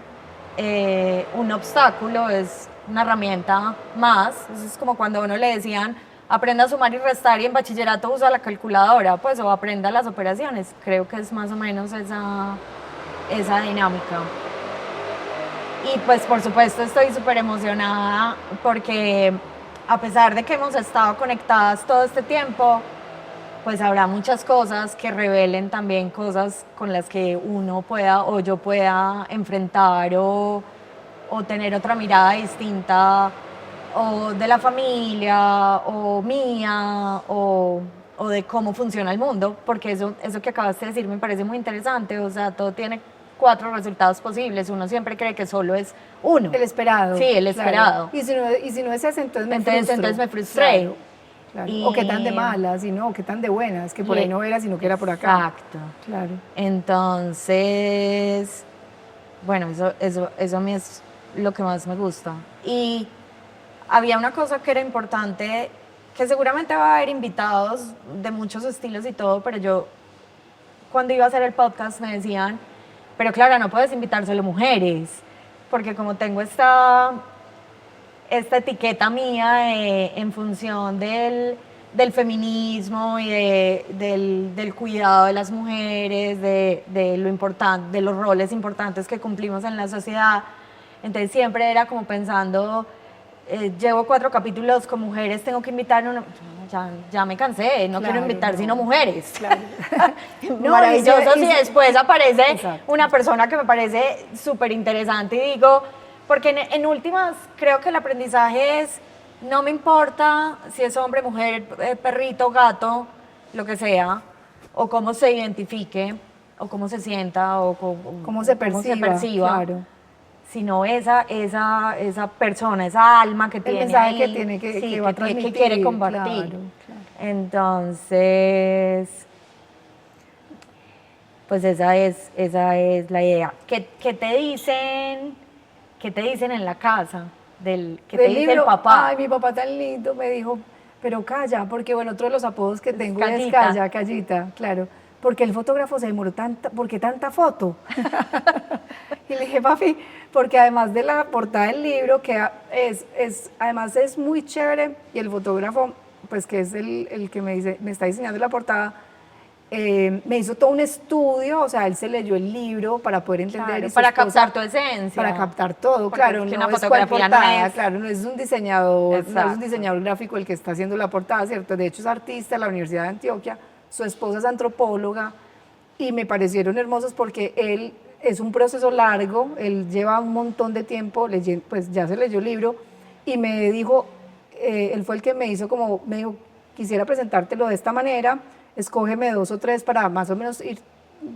un obstáculo, es una herramienta más. Eso es como cuando a uno le decían aprenda a sumar y restar y en bachillerato usa la calculadora, pues, o aprenda las operaciones. Creo que es más o menos esa dinámica. Y pues por supuesto estoy súper emocionada porque a pesar de que hemos estado conectadas todo este tiempo, pues habrá muchas cosas que revelen también cosas con las que uno pueda o yo pueda enfrentar o tener otra mirada distinta, o de la familia, o mía, o de cómo funciona el mundo, porque eso que acabaste de decir me parece muy interesante. O sea, todo tiene 4 resultados posibles, uno siempre cree que solo es uno. El esperado. Sí, el esperado. Claro. Y si no es ese, entonces me frustré. Claro. Claro. O qué tan de malas, o qué tan de buenas, que por ahí no era, sino que era por acá. Exacto. Claro. Entonces, bueno, eso a mí es lo que más me gusta. Y había una cosa que era importante, que seguramente va a haber invitados de muchos estilos y todo, pero yo cuando iba a hacer el podcast me decían, pero Clara, no puedes invitar solo mujeres, porque como tengo esta etiqueta mía en función del feminismo y del cuidado de las mujeres, de lo importante, de los roles importantes que cumplimos en la sociedad. Entonces siempre era como pensando, llevo 4 capítulos con mujeres, tengo que invitar una... Ya me cansé, no quiero invitar sino mujeres. Claro. Maravilloso, y después aparece una persona que me parece súper interesante y digo, porque en últimas creo que el aprendizaje es, no me importa si es hombre, mujer, perrito, gato, lo que sea, o cómo se identifique, o cómo se sienta, o cómo se perciba. Claro. sino esa persona, esa alma que El tiene mensaje ahí, que tiene que va a transmitir. que quiere compartir. Claro. Entonces, pues esa es la idea. ¿Qué te dicen en la casa? ¿Qué te Del dice libro, el papá? ay, mi papá tan lindo me dijo, pero calla, porque bueno, otro de los apodos que tengo es Callita. Calla, Callita, claro, porque el fotógrafo se demoró ¿por qué tanta foto? Y le dije, papi, porque además de la portada del libro, que además es muy chévere, y el fotógrafo, pues que es el que me está diseñando la portada, me hizo todo un estudio, o sea, él se leyó el libro para poder entender. Claro, para captar tu esencia. Para captar todo, Porque claro, es que no una es cual fotografía portada, no es... claro, no es un diseñador, no es un Exacto. diseñador gráfico el que está haciendo la portada, ¿cierto? De hecho es artista de la Universidad de Antioquia, su esposa es antropóloga, y me parecieron hermosos porque él es un proceso largo, él lleva un montón de tiempo, pues ya se leyó el libro, y me dijo, él fue el que me dijo, quisiera presentártelo de esta manera, escógeme 2 o 3 para más o menos ir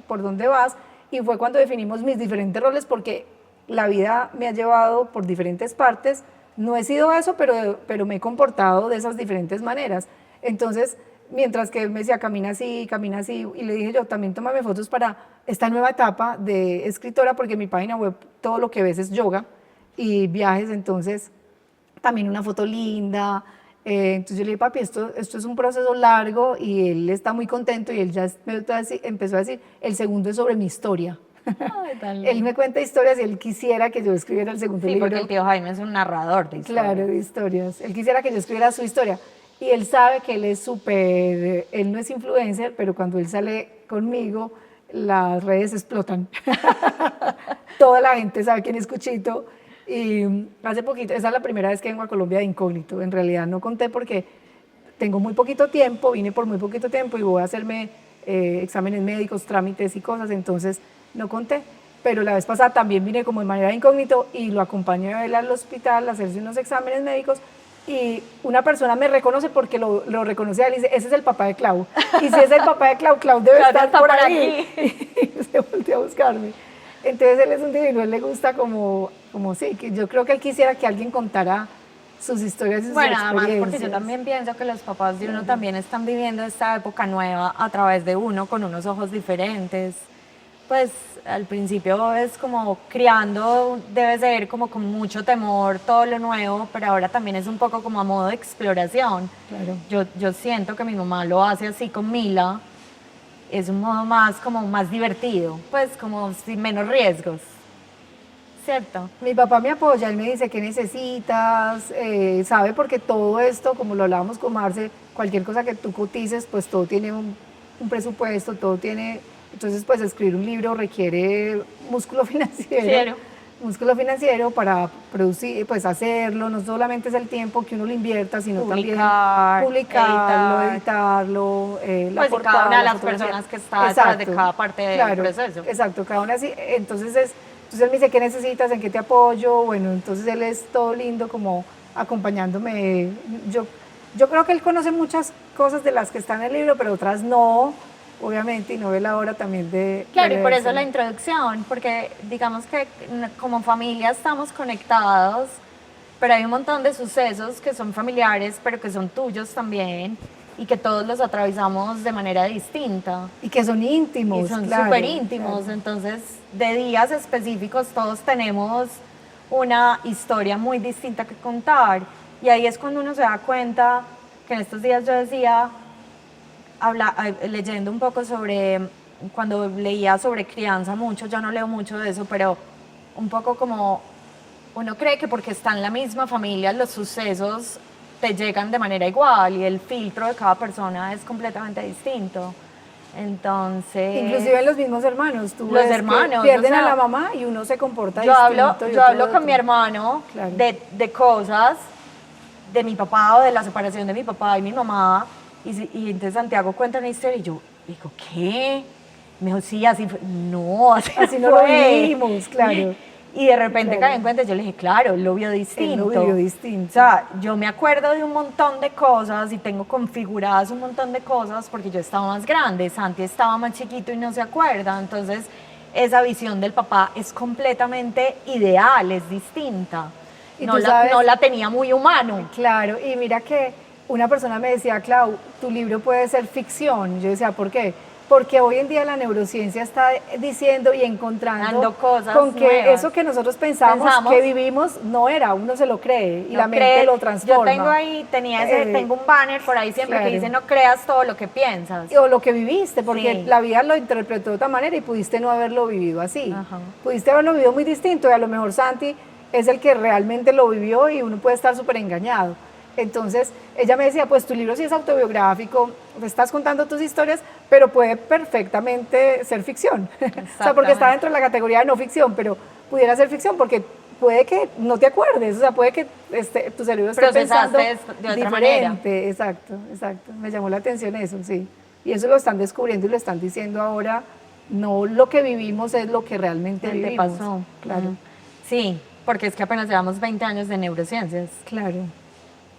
por dónde vas, y fue cuando definimos mis diferentes roles, porque la vida me ha llevado por diferentes partes, no he sido eso, pero me he comportado de esas diferentes maneras. Entonces, mientras que él me decía, camina así, y le dije yo, también tómame fotos para esta nueva etapa de escritora, porque en mi página web todo lo que ves es yoga y viajes, entonces también una foto linda. Entonces yo le dije, papi, esto es un proceso largo, y él está muy contento, y él ya empezó a decir, el segundo es sobre mi historia. Ay, Él me cuenta historias y él quisiera que yo escribiera el segundo libro. Sí, porque el tío Jaime es un narrador de historias. Claro, de historias. Él quisiera que yo escribiera su historia. Y él sabe que él es él no es influencer, pero cuando él sale conmigo, las redes explotan. Toda la gente sabe quién es Cuchito. Y hace poquito, esa es la primera vez que vengo a Colombia de incógnito. En realidad no conté porque tengo muy poquito tiempo, vine por muy poquito tiempo y voy a hacerme exámenes médicos, trámites y cosas, entonces no conté. Pero la vez pasada también vine como de manera de incógnito y lo acompañé a él al hospital a hacerse unos exámenes médicos, y una persona me reconoce porque lo reconoce a él y dice, ese es el papá de Clau. Y si es el papá de Clau, Clau debe estar por ahí. Y se volteó a buscarme. Entonces él es un divino, él le gusta como sí, que yo creo que él quisiera que alguien contara sus historias y sus experiencias. Bueno, además porque yo también pienso que los papás de uno también están viviendo esta época nueva a través de uno, con unos ojos diferentes. Pues al principio es como criando, debe ser como con mucho temor todo lo nuevo, pero ahora también es un poco como a modo de exploración. Claro. Yo siento que mi mamá lo hace así con Mila, es un modo más como más divertido, pues como sin menos riesgos. ¿Cierto? Mi papá me apoya, él me dice qué necesitas, sabe, porque todo esto, como lo hablábamos con Marce, cualquier cosa que tú cotices, pues todo tiene un presupuesto, todo tiene, entonces pues escribir un libro requiere músculo financiero. Músculo financiero para producir, pues hacerlo, no solamente es el tiempo que uno le invierta, sino también publicarlo, editarlo, la pues portada, cada una de la las fotografía. personas que está detrás de cada parte del proceso. Exacto, cada una así, entonces él me dice, ¿qué necesitas? ¿En qué te apoyo? Bueno, entonces él es todo lindo como acompañándome. Yo creo que él conoce muchas cosas de las que están en el libro, pero otras no, obviamente, y no ve la hora también de... Claro, y por eso la introducción, porque digamos que como familia estamos conectados, pero hay un montón de sucesos que son familiares, pero que son tuyos también, y que todos los atravesamos de manera distinta. Y que son íntimos. Y son súper íntimos, entonces de días específicos todos tenemos una historia muy distinta que contar. Y ahí es cuando uno se da cuenta que en estos días yo decía, leyendo un poco sobre, cuando leía sobre crianza mucho, yo no leo mucho de eso, pero un poco como uno cree que porque está en la misma familia los sucesos te llegan de manera igual y el filtro de cada persona es completamente distinto. Entonces, inclusive los mismos hermanos, los hermanos pierden a la mamá y uno se comporta distinto. Yo hablo con mi hermano de cosas de mi papá o de la separación de mi papá y mi mamá, y entonces Santiago cuenta una historia y yo digo, ¿qué? Me dijo, sí, así fue. No, así no lo vivimos, claro. Y de repente caí en cuenta, yo le dije, claro, lo vio distinto. Lo vio distinto. O sea, yo me acuerdo de un montón de cosas y tengo configuradas un montón de cosas porque yo estaba más grande, Santi estaba más chiquito y no se acuerda. Entonces, esa visión del papá es completamente ideal, es distinta. Y No tú la, sabes, no la tenía muy humano. claro, y mira que una persona me decía, Clau, tu libro puede ser ficción. Yo decía, ¿por qué? Porque hoy en día la neurociencia está diciendo y encontrando Dando cosas con que nuevas. eso que nosotros pensamos que vivimos no era, uno se lo cree y No la mente crees- lo transforma. Yo tengo ahí, tengo un banner por ahí siempre que claro. dice no creas todo lo que piensas. O lo que viviste, porque Sí. la vida lo interpretó de otra manera y pudiste no haberlo vivido así. Ajá. Pudiste haberlo vivido muy distinto y a lo mejor Santi es el que realmente lo vivió y uno puede estar súper engañado. Entonces, ella me decía, pues tu libro sí es autobiográfico, te estás contando tus historias, pero puede perfectamente ser ficción. O sea, porque está dentro de la categoría de no ficción, pero pudiera ser ficción porque puede que no te acuerdes, o sea, puede que tu cerebro esté pensando Procesaste de otra manera. diferente. Exacto, exacto. Me llamó la atención eso, sí. Y eso lo están descubriendo y lo están diciendo ahora, no lo que vivimos es lo que realmente ¿Qué te vivimos. pasó? Claro, Sí, porque es que apenas llevamos 20 años de neurociencias. claro.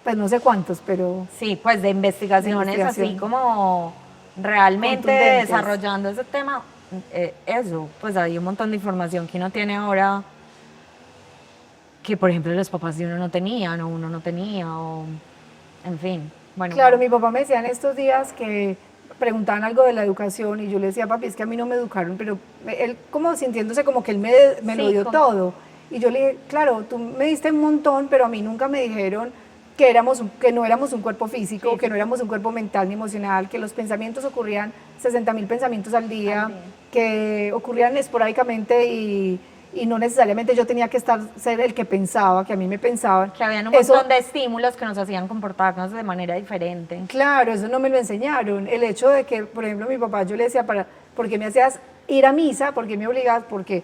Pues no sé cuántos, pero Sí, pues de investigaciones De así investigación. como realmente Contundentes. desarrollando ese tema, eso, pues hay un montón de información que uno tiene ahora que, por ejemplo, los papás de uno no tenían o uno no tenía, o en fin. Bueno, Claro, mi papá me decía en estos días que preguntaban algo de la educación y yo le decía, papi, es que a mí no me educaron, pero él como sintiéndose como que él me lo Sí, dio como- todo. Y yo le dije, claro, tú me diste un montón, pero a mí nunca me dijeron que no éramos un cuerpo físico, que no éramos un cuerpo mental ni emocional, que los pensamientos ocurrían 60.000 pensamientos al día, que ocurrían esporádicamente y no necesariamente yo tenía que ser el que pensaba, que a mí me pensaban. que habían un Eso- montón de estímulos que nos hacían comportarnos de manera diferente. Claro, eso no me lo enseñaron. El hecho de que, por ejemplo, mi papá, yo le decía, ¿por qué me hacías ir a misa? ¿Por qué me obligabas? Porque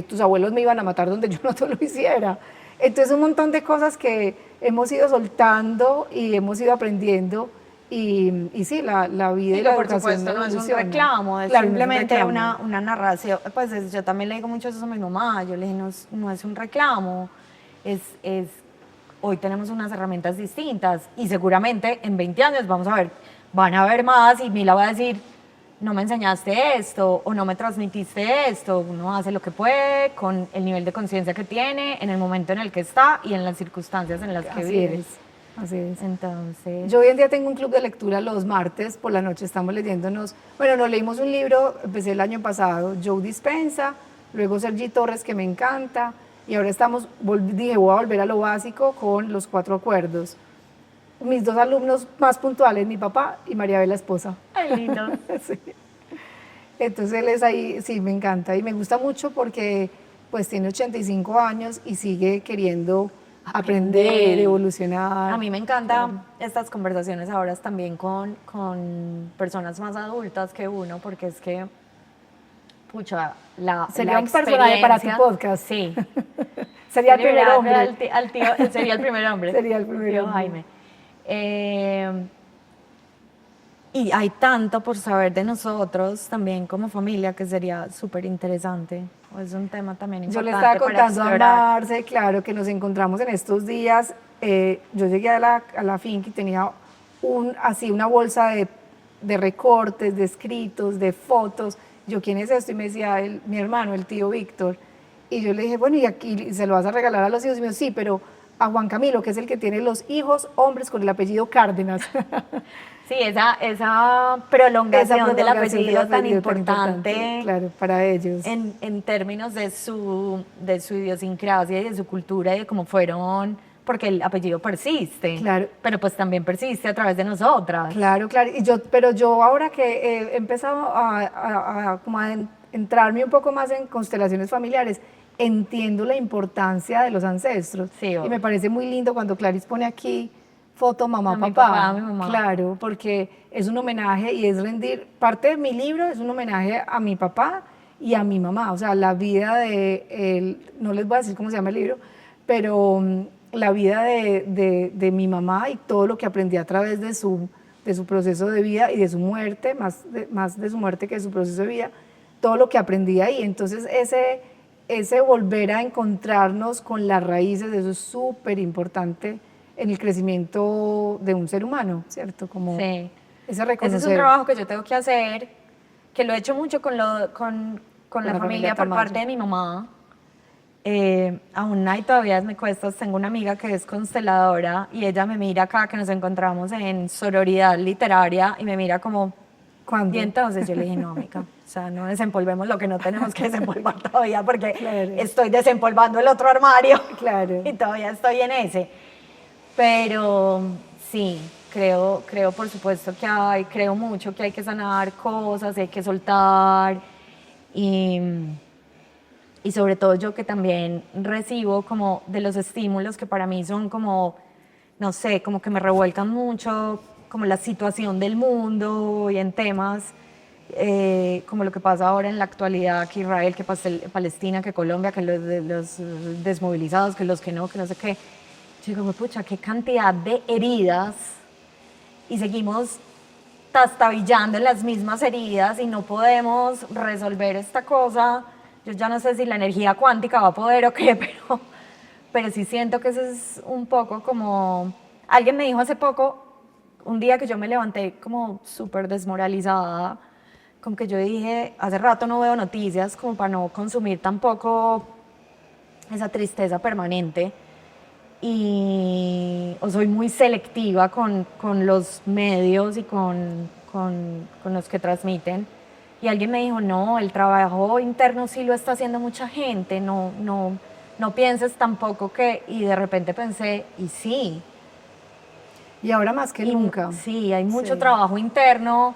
tus abuelos me iban a matar donde yo no te lo hiciera. Entonces, un montón de cosas que hemos ido soltando y hemos ido aprendiendo. Y sí, la vida y la por educación supuesto no es un evolucionan. reclamo, es Claro, no es un simplemente reclamo. una narración. Pues yo también le digo mucho eso a mi mamá, yo le dije, no es un reclamo, es, hoy tenemos unas herramientas distintas y seguramente en 20 años van a ver más y Mila va a decir, no me enseñaste esto o no me transmitiste esto. Uno hace lo que puede con el nivel de conciencia que tiene, en el momento en el que está y en las circunstancias en las que Así vive. es, así es. Entonces, Yo hoy en día tengo un club de lectura los martes por la noche, estamos leyéndonos, bueno, nos leímos un libro, empecé el año pasado, Joe Dispensa, luego Sergi Torres, que me encanta, y ahora dije, voy a volver a lo básico con los 4 acuerdos. Mis 2 alumnos más puntuales, mi papá y María Bela, esposa. ay, lindo. Sí. Entonces él es ahí, sí, me encanta y me gusta mucho porque pues tiene 85 años y sigue queriendo aprender, evolucionar. A mí me encantan estas conversaciones ahora también con personas más adultas que uno, porque es que, pucha, Sería la un personaje para tu experiencia- podcast. Sí. Sería el primer Mira, hombre. sería el primer hombre. Sería el primer Tío hombre. Jaime. Y hay tanto por saber de nosotros también como familia que sería súper interesante. Es un tema también Yo importante le estaba para contando a explorar. Marce, claro, que nos encontramos en estos días. Yo llegué a la finca y tenía así una bolsa de recortes, de escritos, de fotos. Yo, ¿quién es esto? Y me decía mi hermano, el tío Víctor. Y yo le dije, bueno, ¿y aquí se lo vas a regalar a los hijos? Y me dijo, sí, pero a Juan Camilo, que es el que tiene los hijos hombres con el apellido Cárdenas. Sí, esa prolongación del apellido tan apellido importante, claro, para ellos. en términos de su idiosincrasia y de su cultura y de cómo fueron, porque el apellido persiste, Claro. pero pues también persiste a través de nosotras. Claro, claro. Pero yo ahora que he empezado como a entrarme un poco más en constelaciones familiares, entiendo la importancia de los ancestros. Sí, y obvio. me parece muy lindo cuando Clarice pone aquí foto mamá, A mi papá. papá, a mi mamá. Claro, porque es un homenaje y es rendir. Parte de mi libro es un homenaje a mi papá y a mi mamá. O sea, la vida no les voy a decir cómo se llama el libro, pero la vida de mi mamá y todo lo que aprendí a través de su proceso de vida y de su muerte, más de su muerte que de su proceso de vida, todo lo que aprendí ahí. Entonces, ese volver a encontrarnos con las raíces, eso es súper importante en el crecimiento de un ser humano, ¿cierto? Como Sí. ese Ese reconocer. es un trabajo que yo tengo que hacer, que lo he hecho mucho con con la la familia por Tamayo. parte de mi mamá. Aún hay todavía me cuesta, tengo una amiga que es consteladora y ella me mira acá que nos encontramos en sororidad literaria y me mira como, ¿Cuándo? y entonces yo le dije, no, amiga, o sea, no desempolvemos lo que no tenemos que desempolvar todavía porque Claro. estoy desempolvando el otro armario Claro. y todavía estoy en ese. Pero sí, creo por supuesto creo mucho que hay que sanar cosas, hay que soltar y, y sobre todo yo que también recibo como de los estímulos que para mí son como, no sé, como que me revuelcan mucho, como la situación del mundo y en temas como lo que pasa ahora en la actualidad, que Israel, que Palestina, que Colombia, que los desmovilizados, que los que no sé qué. Yo digo, pucha, qué cantidad de heridas y seguimos tastabillando en las mismas heridas y no podemos resolver esta cosa. Yo ya no sé si la energía cuántica va a poder o qué, pero sí siento que eso es un poco como... Alguien me dijo hace poco, un día que yo me levanté como súper desmoralizada, como que yo dije, hace rato no veo noticias como para no consumir tampoco esa tristeza permanente o soy muy selectiva con los medios y con los que transmiten. Y alguien me dijo, no, el trabajo interno sí lo está haciendo mucha gente, no pienses tampoco que... Y de repente pensé, y sí. Y ahora más que nunca. Sí, hay mucho Sí. trabajo interno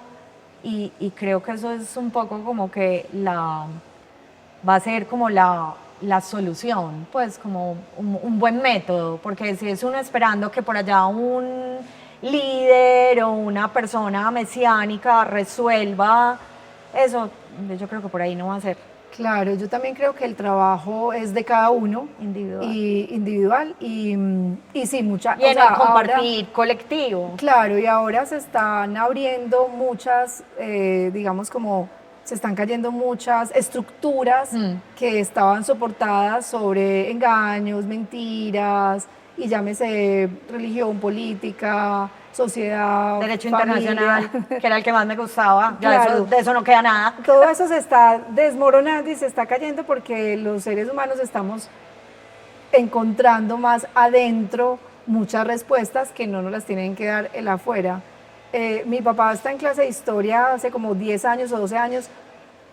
y creo que eso es un poco como que va a ser como la solución, pues como un buen método, porque si es uno esperando que por allá un líder o una persona mesiánica resuelva eso, yo creo que por ahí no va a ser. Claro, yo también creo que el trabajo es de cada uno. Individual. Y sí, mucha... Y en el compartir colectivo. Claro, y ahora se están abriendo muchas, digamos como se están cayendo muchas estructuras que estaban soportadas sobre engaños, mentiras, y llámese religión, política, sociedad, Derecho familia. internacional, que era el que más me gustaba, ya Claro. de eso no queda nada. Todo eso se está desmoronando y se está cayendo porque los seres humanos estamos encontrando más adentro muchas respuestas que no nos las tienen que dar el afuera. Mi papá está en clase de historia hace como 10 años o 12 años,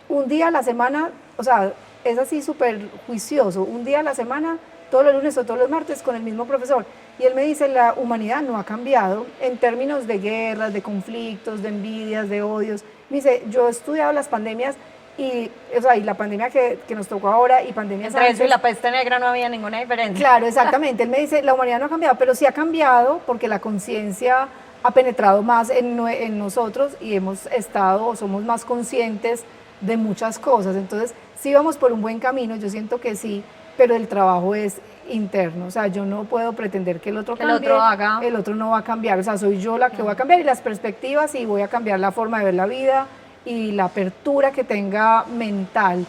un día a la semana, o sea, es así súper juicioso, un día a la semana, todos los lunes o todos los martes con el mismo profesor. Y él me dice, la humanidad no ha cambiado en términos de guerras, de conflictos, de envidias, de odios. Me dice, yo he estudiado las pandemias y, o sea, y la pandemia que nos tocó ahora y pandemias Entre eso y la peste negra no había ninguna diferencia. Claro, exactamente. Él me dice, la humanidad no ha cambiado, pero sí ha cambiado porque la conciencia ha penetrado más en nosotros y hemos estado o somos más conscientes de muchas cosas. Entonces, sí vamos por un buen camino, yo siento que sí, pero el trabajo es interno. O sea, yo no puedo pretender que el otro cambie, el otro haga. El otro no va a cambiar. O sea, soy yo la que voy a cambiar y las perspectivas y voy a cambiar la forma de ver la vida y la apertura que tenga mental.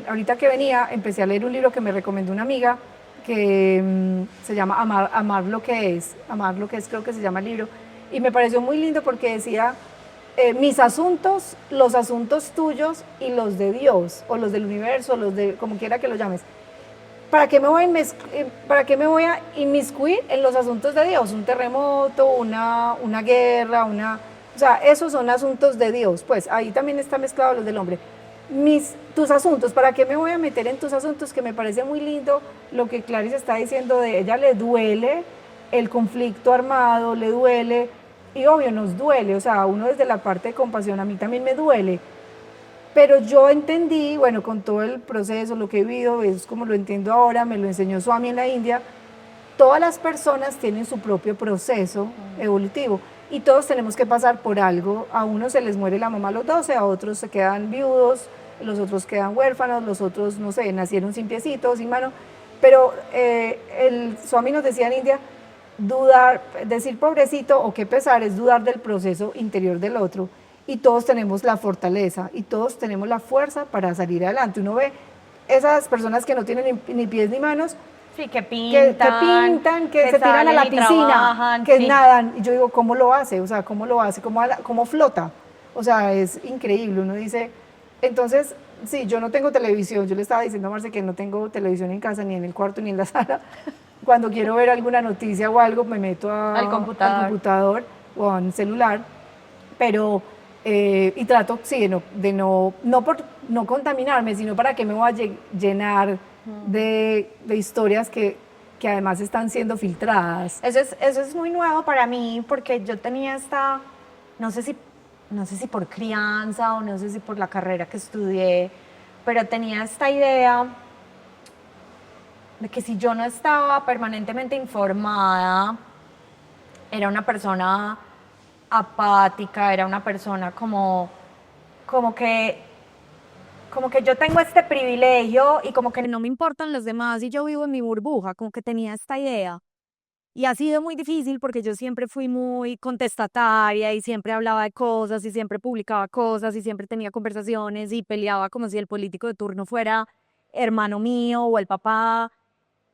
Ahorita que venía, empecé a leer un libro que me recomendó una amiga que se llama Amar lo que es, creo que se llama el libro, y me pareció muy lindo porque decía, mis asuntos, los asuntos tuyos y los de Dios, o los del universo, los de como quiera que lo llames. ¿Para qué me voy a inmiscuir en los asuntos de Dios? Un terremoto, una guerra, o sea, esos son asuntos de Dios, pues ahí también está mezclado los del hombre. Tus asuntos, ¿para qué me voy a meter en tus asuntos? Que me parece muy lindo lo que Clarice está diciendo, de ella le duele el conflicto armado, le duele, y obvio nos duele, o sea, uno desde la parte de compasión, a mí también me duele, pero yo entendí, bueno, con todo el proceso, lo que he vivido, es como lo entiendo ahora, me lo enseñó Swami en la India, todas las personas tienen su propio proceso evolutivo y todos tenemos que pasar por algo. A unos se les muere la mamá a los 12, a otros se quedan viudos, los otros quedan huérfanos, los otros, no sé, nacieron sin piecitos, sin mano. Pero el Swami nos decía en India, decir pobrecito o qué pesar es dudar del proceso interior del otro. Y todos tenemos la fortaleza y todos tenemos la fuerza para salir adelante. Uno ve esas personas que no tienen ni pies ni manos, sí, que pintan, que se tiran a la piscina, trabajan, que sí. nadan. Y yo digo, ¿cómo lo hace? O sea, ¿cómo lo hace? ¿Cómo flota? O sea, es increíble. Uno dice, entonces, sí, yo no tengo televisión. Yo le estaba diciendo a Marce que no tengo televisión en casa, ni en el cuarto, ni en la sala. Cuando quiero ver alguna noticia o algo, me meto Al computador. al computador o al celular. Pero, y trato, sí, de no por no contaminarme, sino para que me voy a llenar de historias que además están siendo filtradas. Eso es muy nuevo para mí porque yo tenía esta, no sé si por crianza o no sé si por la carrera que estudié, pero tenía esta idea de que si yo no estaba permanentemente informada, era una persona apática, era una persona como que como que yo tengo este privilegio y como que no me importan los demás y yo vivo en mi burbuja, como que tenía esta idea. Y ha sido muy difícil porque yo siempre fui muy contestataria y siempre hablaba de cosas y siempre publicaba cosas y siempre tenía conversaciones y peleaba como si el político de turno fuera hermano mío o el papá.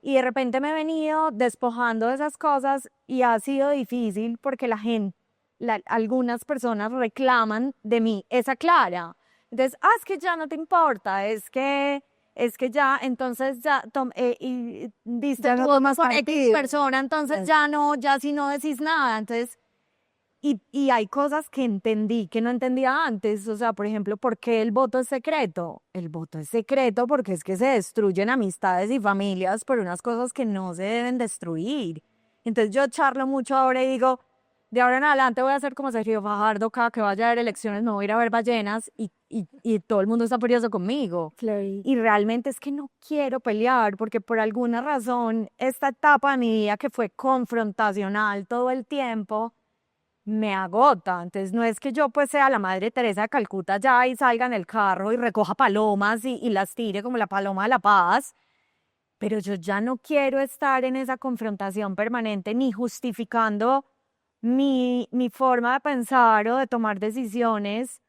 Y de repente me he venido despojando de esas cosas y ha sido difícil porque la gente, algunas personas reclaman de mí esa Clara. Entonces, es que ya no te importa, es que ya, entonces ya, y diste Ya no todo tomas por X partido. persona, entonces ya no, ya si no decís nada, entonces y hay cosas que entendí que no entendía antes. O sea, por ejemplo, ¿por qué el voto es secreto? El voto es secreto porque es que se destruyen amistades y familias por unas cosas que no se deben destruir. Entonces yo charlo mucho ahora y digo, de ahora en adelante voy a hacer como Sergio Fajardo, cada que vaya a haber elecciones me voy a ir a ver ballenas y todo el mundo está furioso conmigo. Claro. Y realmente es que no quiero pelear porque por alguna razón esta etapa de mi vida que fue confrontacional todo el tiempo, me agota. Entonces no es que yo pues sea la Madre Teresa de Calcuta ya y salga en el carro y recoja palomas y las tire como la paloma de la paz, pero yo ya no quiero estar en esa confrontación permanente ni justificando mi forma de pensar o de tomar decisiones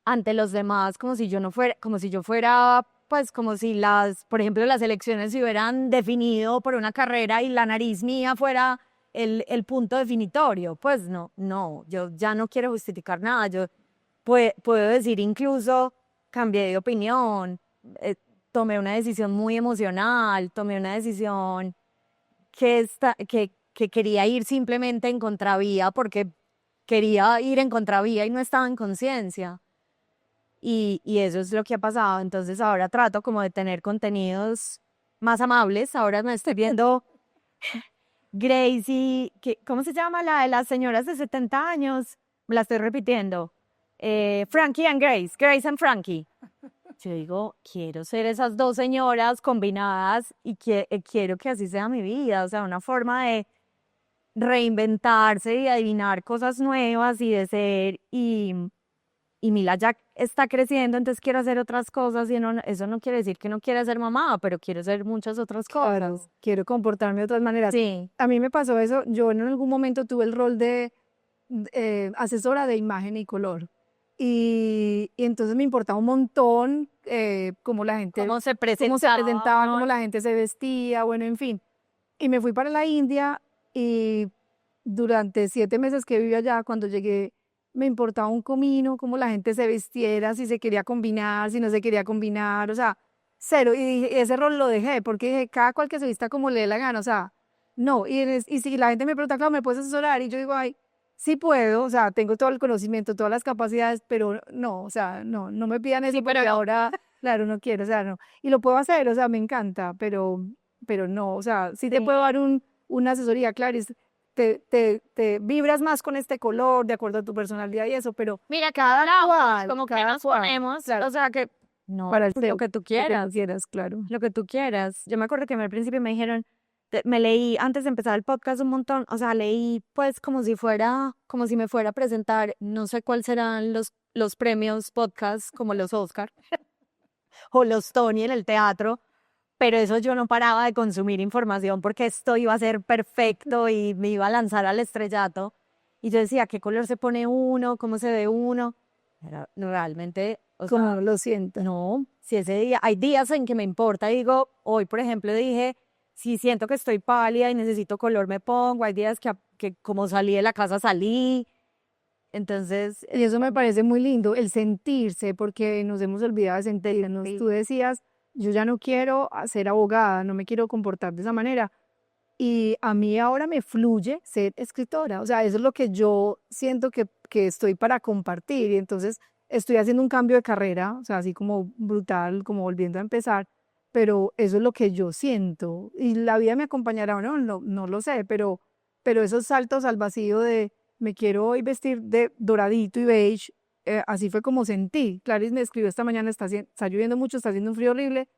ante los demás como si yo no fuera, como si yo fuera, pues como si por ejemplo, las elecciones se hubieran definido por una carrera y la nariz mía fuera el punto definitorio. Pues no, yo ya no quiero justificar nada. Yo puedo decir incluso cambié de opinión, tomé una decisión muy emocional, tomé una decisión que quería ir simplemente en contravía porque quería ir en contravía y no estaba en conciencia. Y eso es lo que ha pasado. Entonces ahora trato como de tener contenidos más amables. Ahora me estoy viendo Gracie, ¿cómo se llama la de las señoras de 70 años? Me la estoy repitiendo. Frankie and Grace, Grace and Frankie. Yo digo, quiero ser esas dos señoras combinadas y quiero que así sea mi vida. O sea, una forma de reinventarse y adivinar cosas nuevas y de ser y Mila ya está creciendo, entonces quiero hacer otras cosas y eso no quiere decir que no quiera ser mamá, pero quiero hacer muchas otras Claro, cosas. quiero comportarme de otras maneras. Sí. A mí me pasó eso, yo en algún momento tuve el rol de asesora de imagen y color. Y entonces me importaba un montón cómo la gente, ¿Cómo se cómo se presentaba, no? cómo la gente se vestía, bueno, en fin. Y me fui para la India y durante 7 meses que viví allá, cuando llegué, me importaba un comino cómo la gente se vistiera, si se quería combinar, si no se quería combinar, o sea, cero. Y ese rol lo dejé porque dije, cada cual que se vista como le dé la gana, o sea, no. Y si la gente me pregunta, claro, ¿me puedes asesorar? Y yo digo, ay, sí puedo, o sea, tengo todo el conocimiento, todas las capacidades, pero no, o sea, no me pidan eso Sí, pero porque ahora, claro, no quiero, o sea, no. Y lo puedo hacer, o sea, me encanta, pero no, o sea, sí te puedo dar una asesoría, Clarice, te vibras más con este color de acuerdo a tu personalidad y eso, pero mira, cada cual, como que cada nos cual, ponemos, claro, o sea que no, para el lo que tú quieras, quieras, claro. lo que tú quieras. Yo me acuerdo que al principio me dijeron, me leí antes de empezar el podcast un montón, o sea, leí pues como si me fuera a presentar, no sé cuáles serán los premios podcast como los Oscar o los Tony en el teatro, pero eso yo no paraba de consumir información porque esto iba a ser perfecto y me iba a lanzar al estrellato. Y yo decía, ¿qué color se pone uno? ¿Cómo se ve uno? Pero realmente, o sea, Como lo siento. no, si ese día, hay días en que me importa, digo, hoy por ejemplo dije, si siento que estoy pálida y necesito color me pongo, hay días que como salí de la casa salí, Entonces, Y eso me parece muy lindo, el sentirse, porque nos hemos olvidado de sentirnos. Sí. Tú decías, yo ya no quiero ser abogada, no me quiero comportar de esa manera. Y a mí ahora me fluye ser escritora. O sea, eso es lo que yo siento que estoy para compartir. Y entonces estoy haciendo un cambio de carrera, o sea, así como brutal, como volviendo a empezar. Pero eso es lo que yo siento. Y la vida me acompañará o no, no lo sé, pero esos saltos al vacío de me quiero hoy vestir de doradito y beige, así fue como sentí. Clarice me escribió esta mañana, está lloviendo mucho, está haciendo un frío horrible.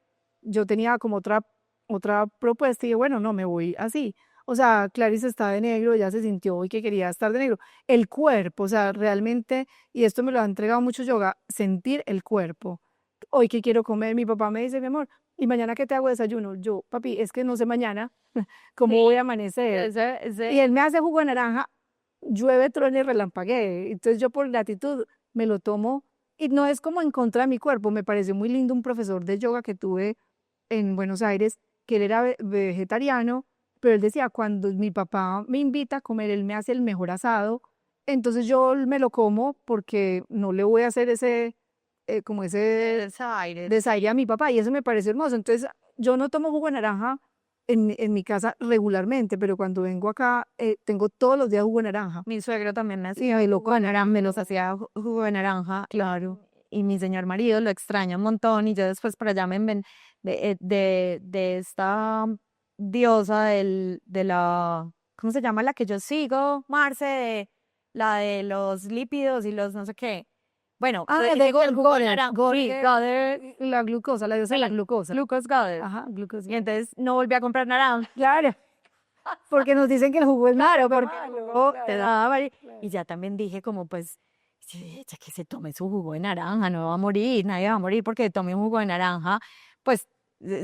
Yo tenía como otra propuesta y dije, bueno, no, me voy así. O sea, Clarice está de negro, ya se sintió hoy que quería estar de negro. El cuerpo, o sea, realmente, y esto me lo ha entregado mucho yoga, sentir el cuerpo. Hoy que quiero comer, mi papá me dice, mi amor, ¿y mañana qué te hago de desayuno? Yo, papi, es que no sé mañana cómo voy a amanecer. Y él me hace jugo de naranja, llueve, truene y relampaguee. Entonces yo por gratitud me lo tomo y no es como en contra de mi cuerpo. Me pareció muy lindo un profesor de yoga que tuve en Buenos Aires, que él era vegetariano, pero él decía, cuando mi papá me invita a comer, él me hace el mejor asado, entonces yo me lo como porque no le voy a hacer como ese desaire. desaire a mi papá y eso me pareció hermoso. Entonces yo no tomo jugo de naranja en mi casa regularmente, pero cuando vengo acá tengo todos los días jugo de naranja. Mi suegro también me Y hacía ay, loco, jugo de naranja, me los hacía jugo de naranja. claro. Y mi señor marido lo extraña un montón. Y yo después por allá de esta diosa de la, ¿cómo se llama la que yo sigo? Marce, la de los lípidos y los no sé qué. Bueno, Ah, dice de que el jugo de naranja, sí, Goddard, la glucosa, la diosa de la glucosa. Glucose Goddard. Ajá, glucosa. Y entonces no volví a comprar naranja. Claro, porque nos dicen que el jugo es malo, Porque el jugo te claro, da claro. y ya también dije como pues sí, ya que se tome su jugo de naranja, no va a morir, nadie va a morir porque tome un jugo de naranja, pues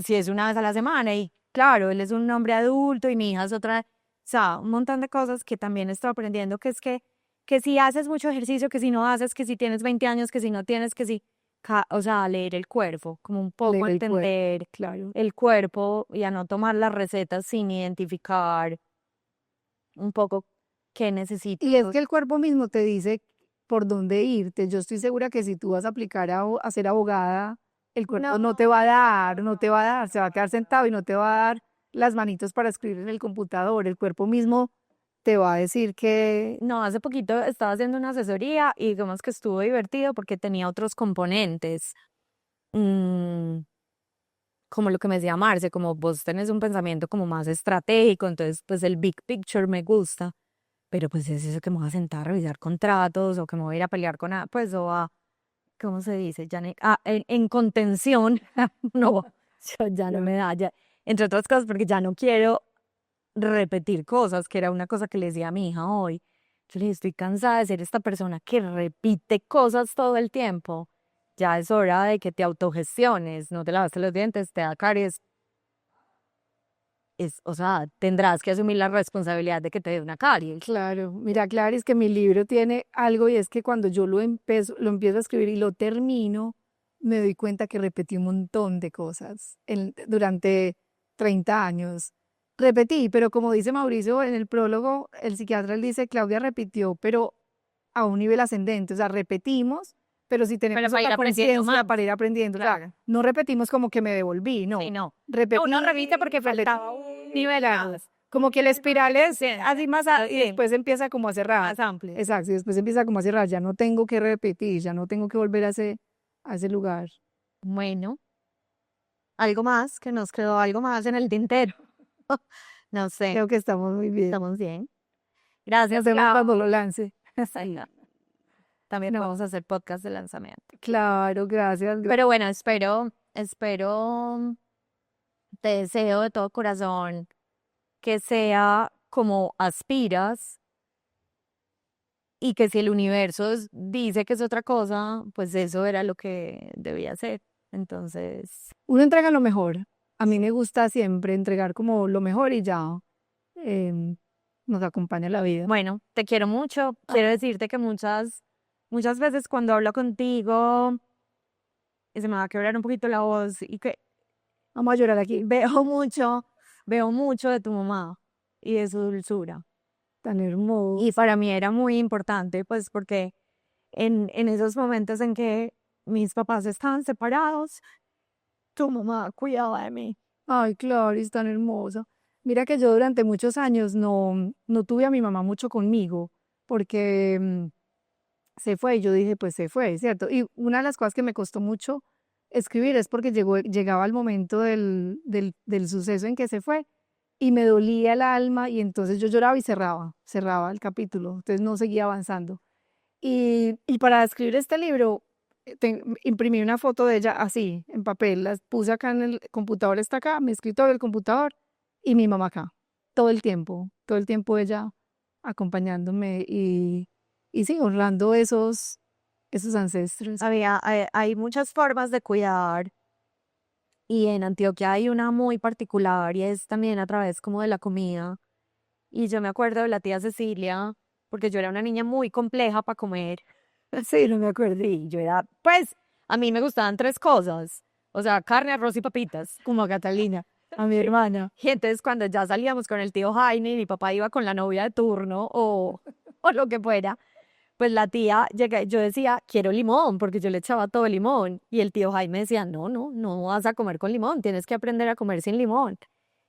si es una vez a la semana y claro, él es un hombre adulto y mi hija es otra, o sea, un montón de cosas que también estoy aprendiendo que es que si haces mucho ejercicio, que si no haces, que si tienes 20 años, que si no tienes, que si, o sea, leer el cuerpo, como un poco Leer el cuerpo, entender claro. el cuerpo y a no tomar las recetas sin identificar un poco qué necesito. Y es que el cuerpo mismo te dice por dónde irte. Yo estoy segura que si tú vas a aplicar a ser abogada, el cuerpo no te va a dar, no te va a dar, se va a quedar sentado y no te va a dar las manitos para escribir en el computador. El cuerpo mismo te va a decir que, No, hace poquito estaba haciendo una asesoría y digamos que estuvo divertido porque tenía otros componentes, mm, como lo que me decía Marce, como vos tenés un pensamiento como más estratégico, entonces pues el big picture me gusta, pero pues es eso que me voy a sentar a revisar contratos o que me voy a ir a pelear con, pues o a, ¿cómo se dice? Ya en contención, no, ya no me da, ya, entre otras cosas porque ya no quiero repetir cosas, que era una cosa que le decía a mi hija hoy. Yo le dije, estoy cansada de ser esta persona que repite cosas todo el tiempo. Ya es hora de que te autogestiones, no te lavaste los dientes, te da caries. O sea, tendrás que asumir la responsabilidad de que te dé una caries. claro, mira, Clarice, que mi libro tiene algo y es que cuando yo lo empiezo a escribir y lo termino, me doy cuenta que repetí un montón de cosas durante 30 años. Repetí, pero como dice Mauricio en el prólogo, el psiquiatra él dice, Claudia repitió, pero a un nivel ascendente, o sea, repetimos, pero si tenemos para ir otra aprendiendo conciencia más. para ir aprendiendo, o sea, Claro. no repetimos como que me devolví, no. Sí, no. Repetí, Uno repite porque faltaba un nivel más. como que la espiral es Sí, así más y sí, después empieza como a cerrar. más amplio. Exacto, y después empieza como a cerrar, ya no tengo que repetir, ya no tengo que volver a ese lugar. Bueno, algo más, que nos quedó algo más en el tintero. No sé, Creo que estamos muy bien. estamos bien. Gracias, Nos vemos Clau. cuando lo lance. También No. vamos a hacer podcast de lanzamiento. Claro, gracias. Pero bueno, espero, te deseo de todo corazón que sea como aspiras y que si el universo dice que es otra cosa, pues eso era lo que debía ser. Entonces, Uno entrega lo mejor. A mí me gusta siempre entregar como lo mejor y ya nos acompaña la vida. bueno, te quiero mucho. Quiero decirte que muchas veces cuando hablo contigo y se me va a quebrar un poquito la voz y que Vamos a llorar aquí. veo mucho de tu mamá y de su dulzura. Tan hermoso. Y para mí era muy importante, pues porque en esos momentos en que mis papás estaban separados, tu mamá cuidaba de mí. Ay, Clarice, tan hermosa. Mira que yo durante muchos años no tuve a mi mamá mucho conmigo, porque se fue y yo dije, pues se fue, ¿cierto? Y una de las cosas que me costó mucho escribir es porque llegaba el momento del suceso en que se fue y me dolía el alma y entonces yo lloraba y cerraba el capítulo, entonces no seguía avanzando. Y para escribir este libro, imprimí una foto de ella así, en papel, las puse acá en el computador, está acá, mi escritorio, el computador y mi mamá acá, todo el tiempo ella acompañándome y sí, honrando esos ancestros. Hay muchas formas de cuidar y en Antioquia hay una muy particular y es también a través como de la comida. Y yo me acuerdo de la tía Cecilia, porque yo era una niña muy compleja para comer. Sí, no me acuerdo. Y yo era, pues, a mí me gustaban tres cosas. O sea, carne, arroz y papitas. Como a Catalina, a mi hermana. Y entonces cuando ya salíamos con el tío Jaime y mi papá iba con la novia de turno o lo que fuera, pues la tía llega, yo decía, quiero limón, porque yo le echaba todo limón. Y el tío Jaime decía, no vas a comer con limón, tienes que aprender a comer sin limón.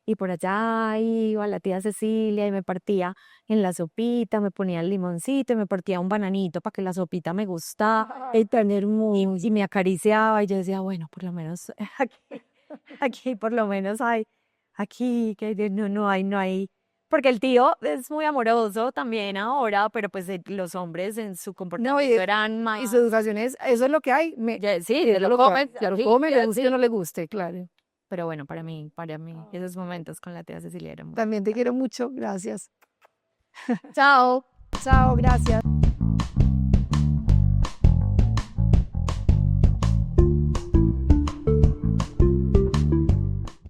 Y por allá iba la tía Cecilia y me partía en la sopita, me ponía el limoncito y me partía un bananito para que la sopita me gustara. Ay, tan hermoso. Y me acariciaba y yo decía, bueno, por lo menos aquí por lo menos hay, aquí que no hay. Porque el tío es muy amoroso también ahora, pero pues los hombres en su No, comportamiento eran y más. su educación es, eso es lo que hay. Sí, Eso se es lo lo que hay. comen, Ya lo sí, come, le sí. guste o no le guste, claro. Pero bueno, para mí, esos momentos con la tía Cecilia eran muy. También te quiero mucho, gracias. Chao. Chao, gracias.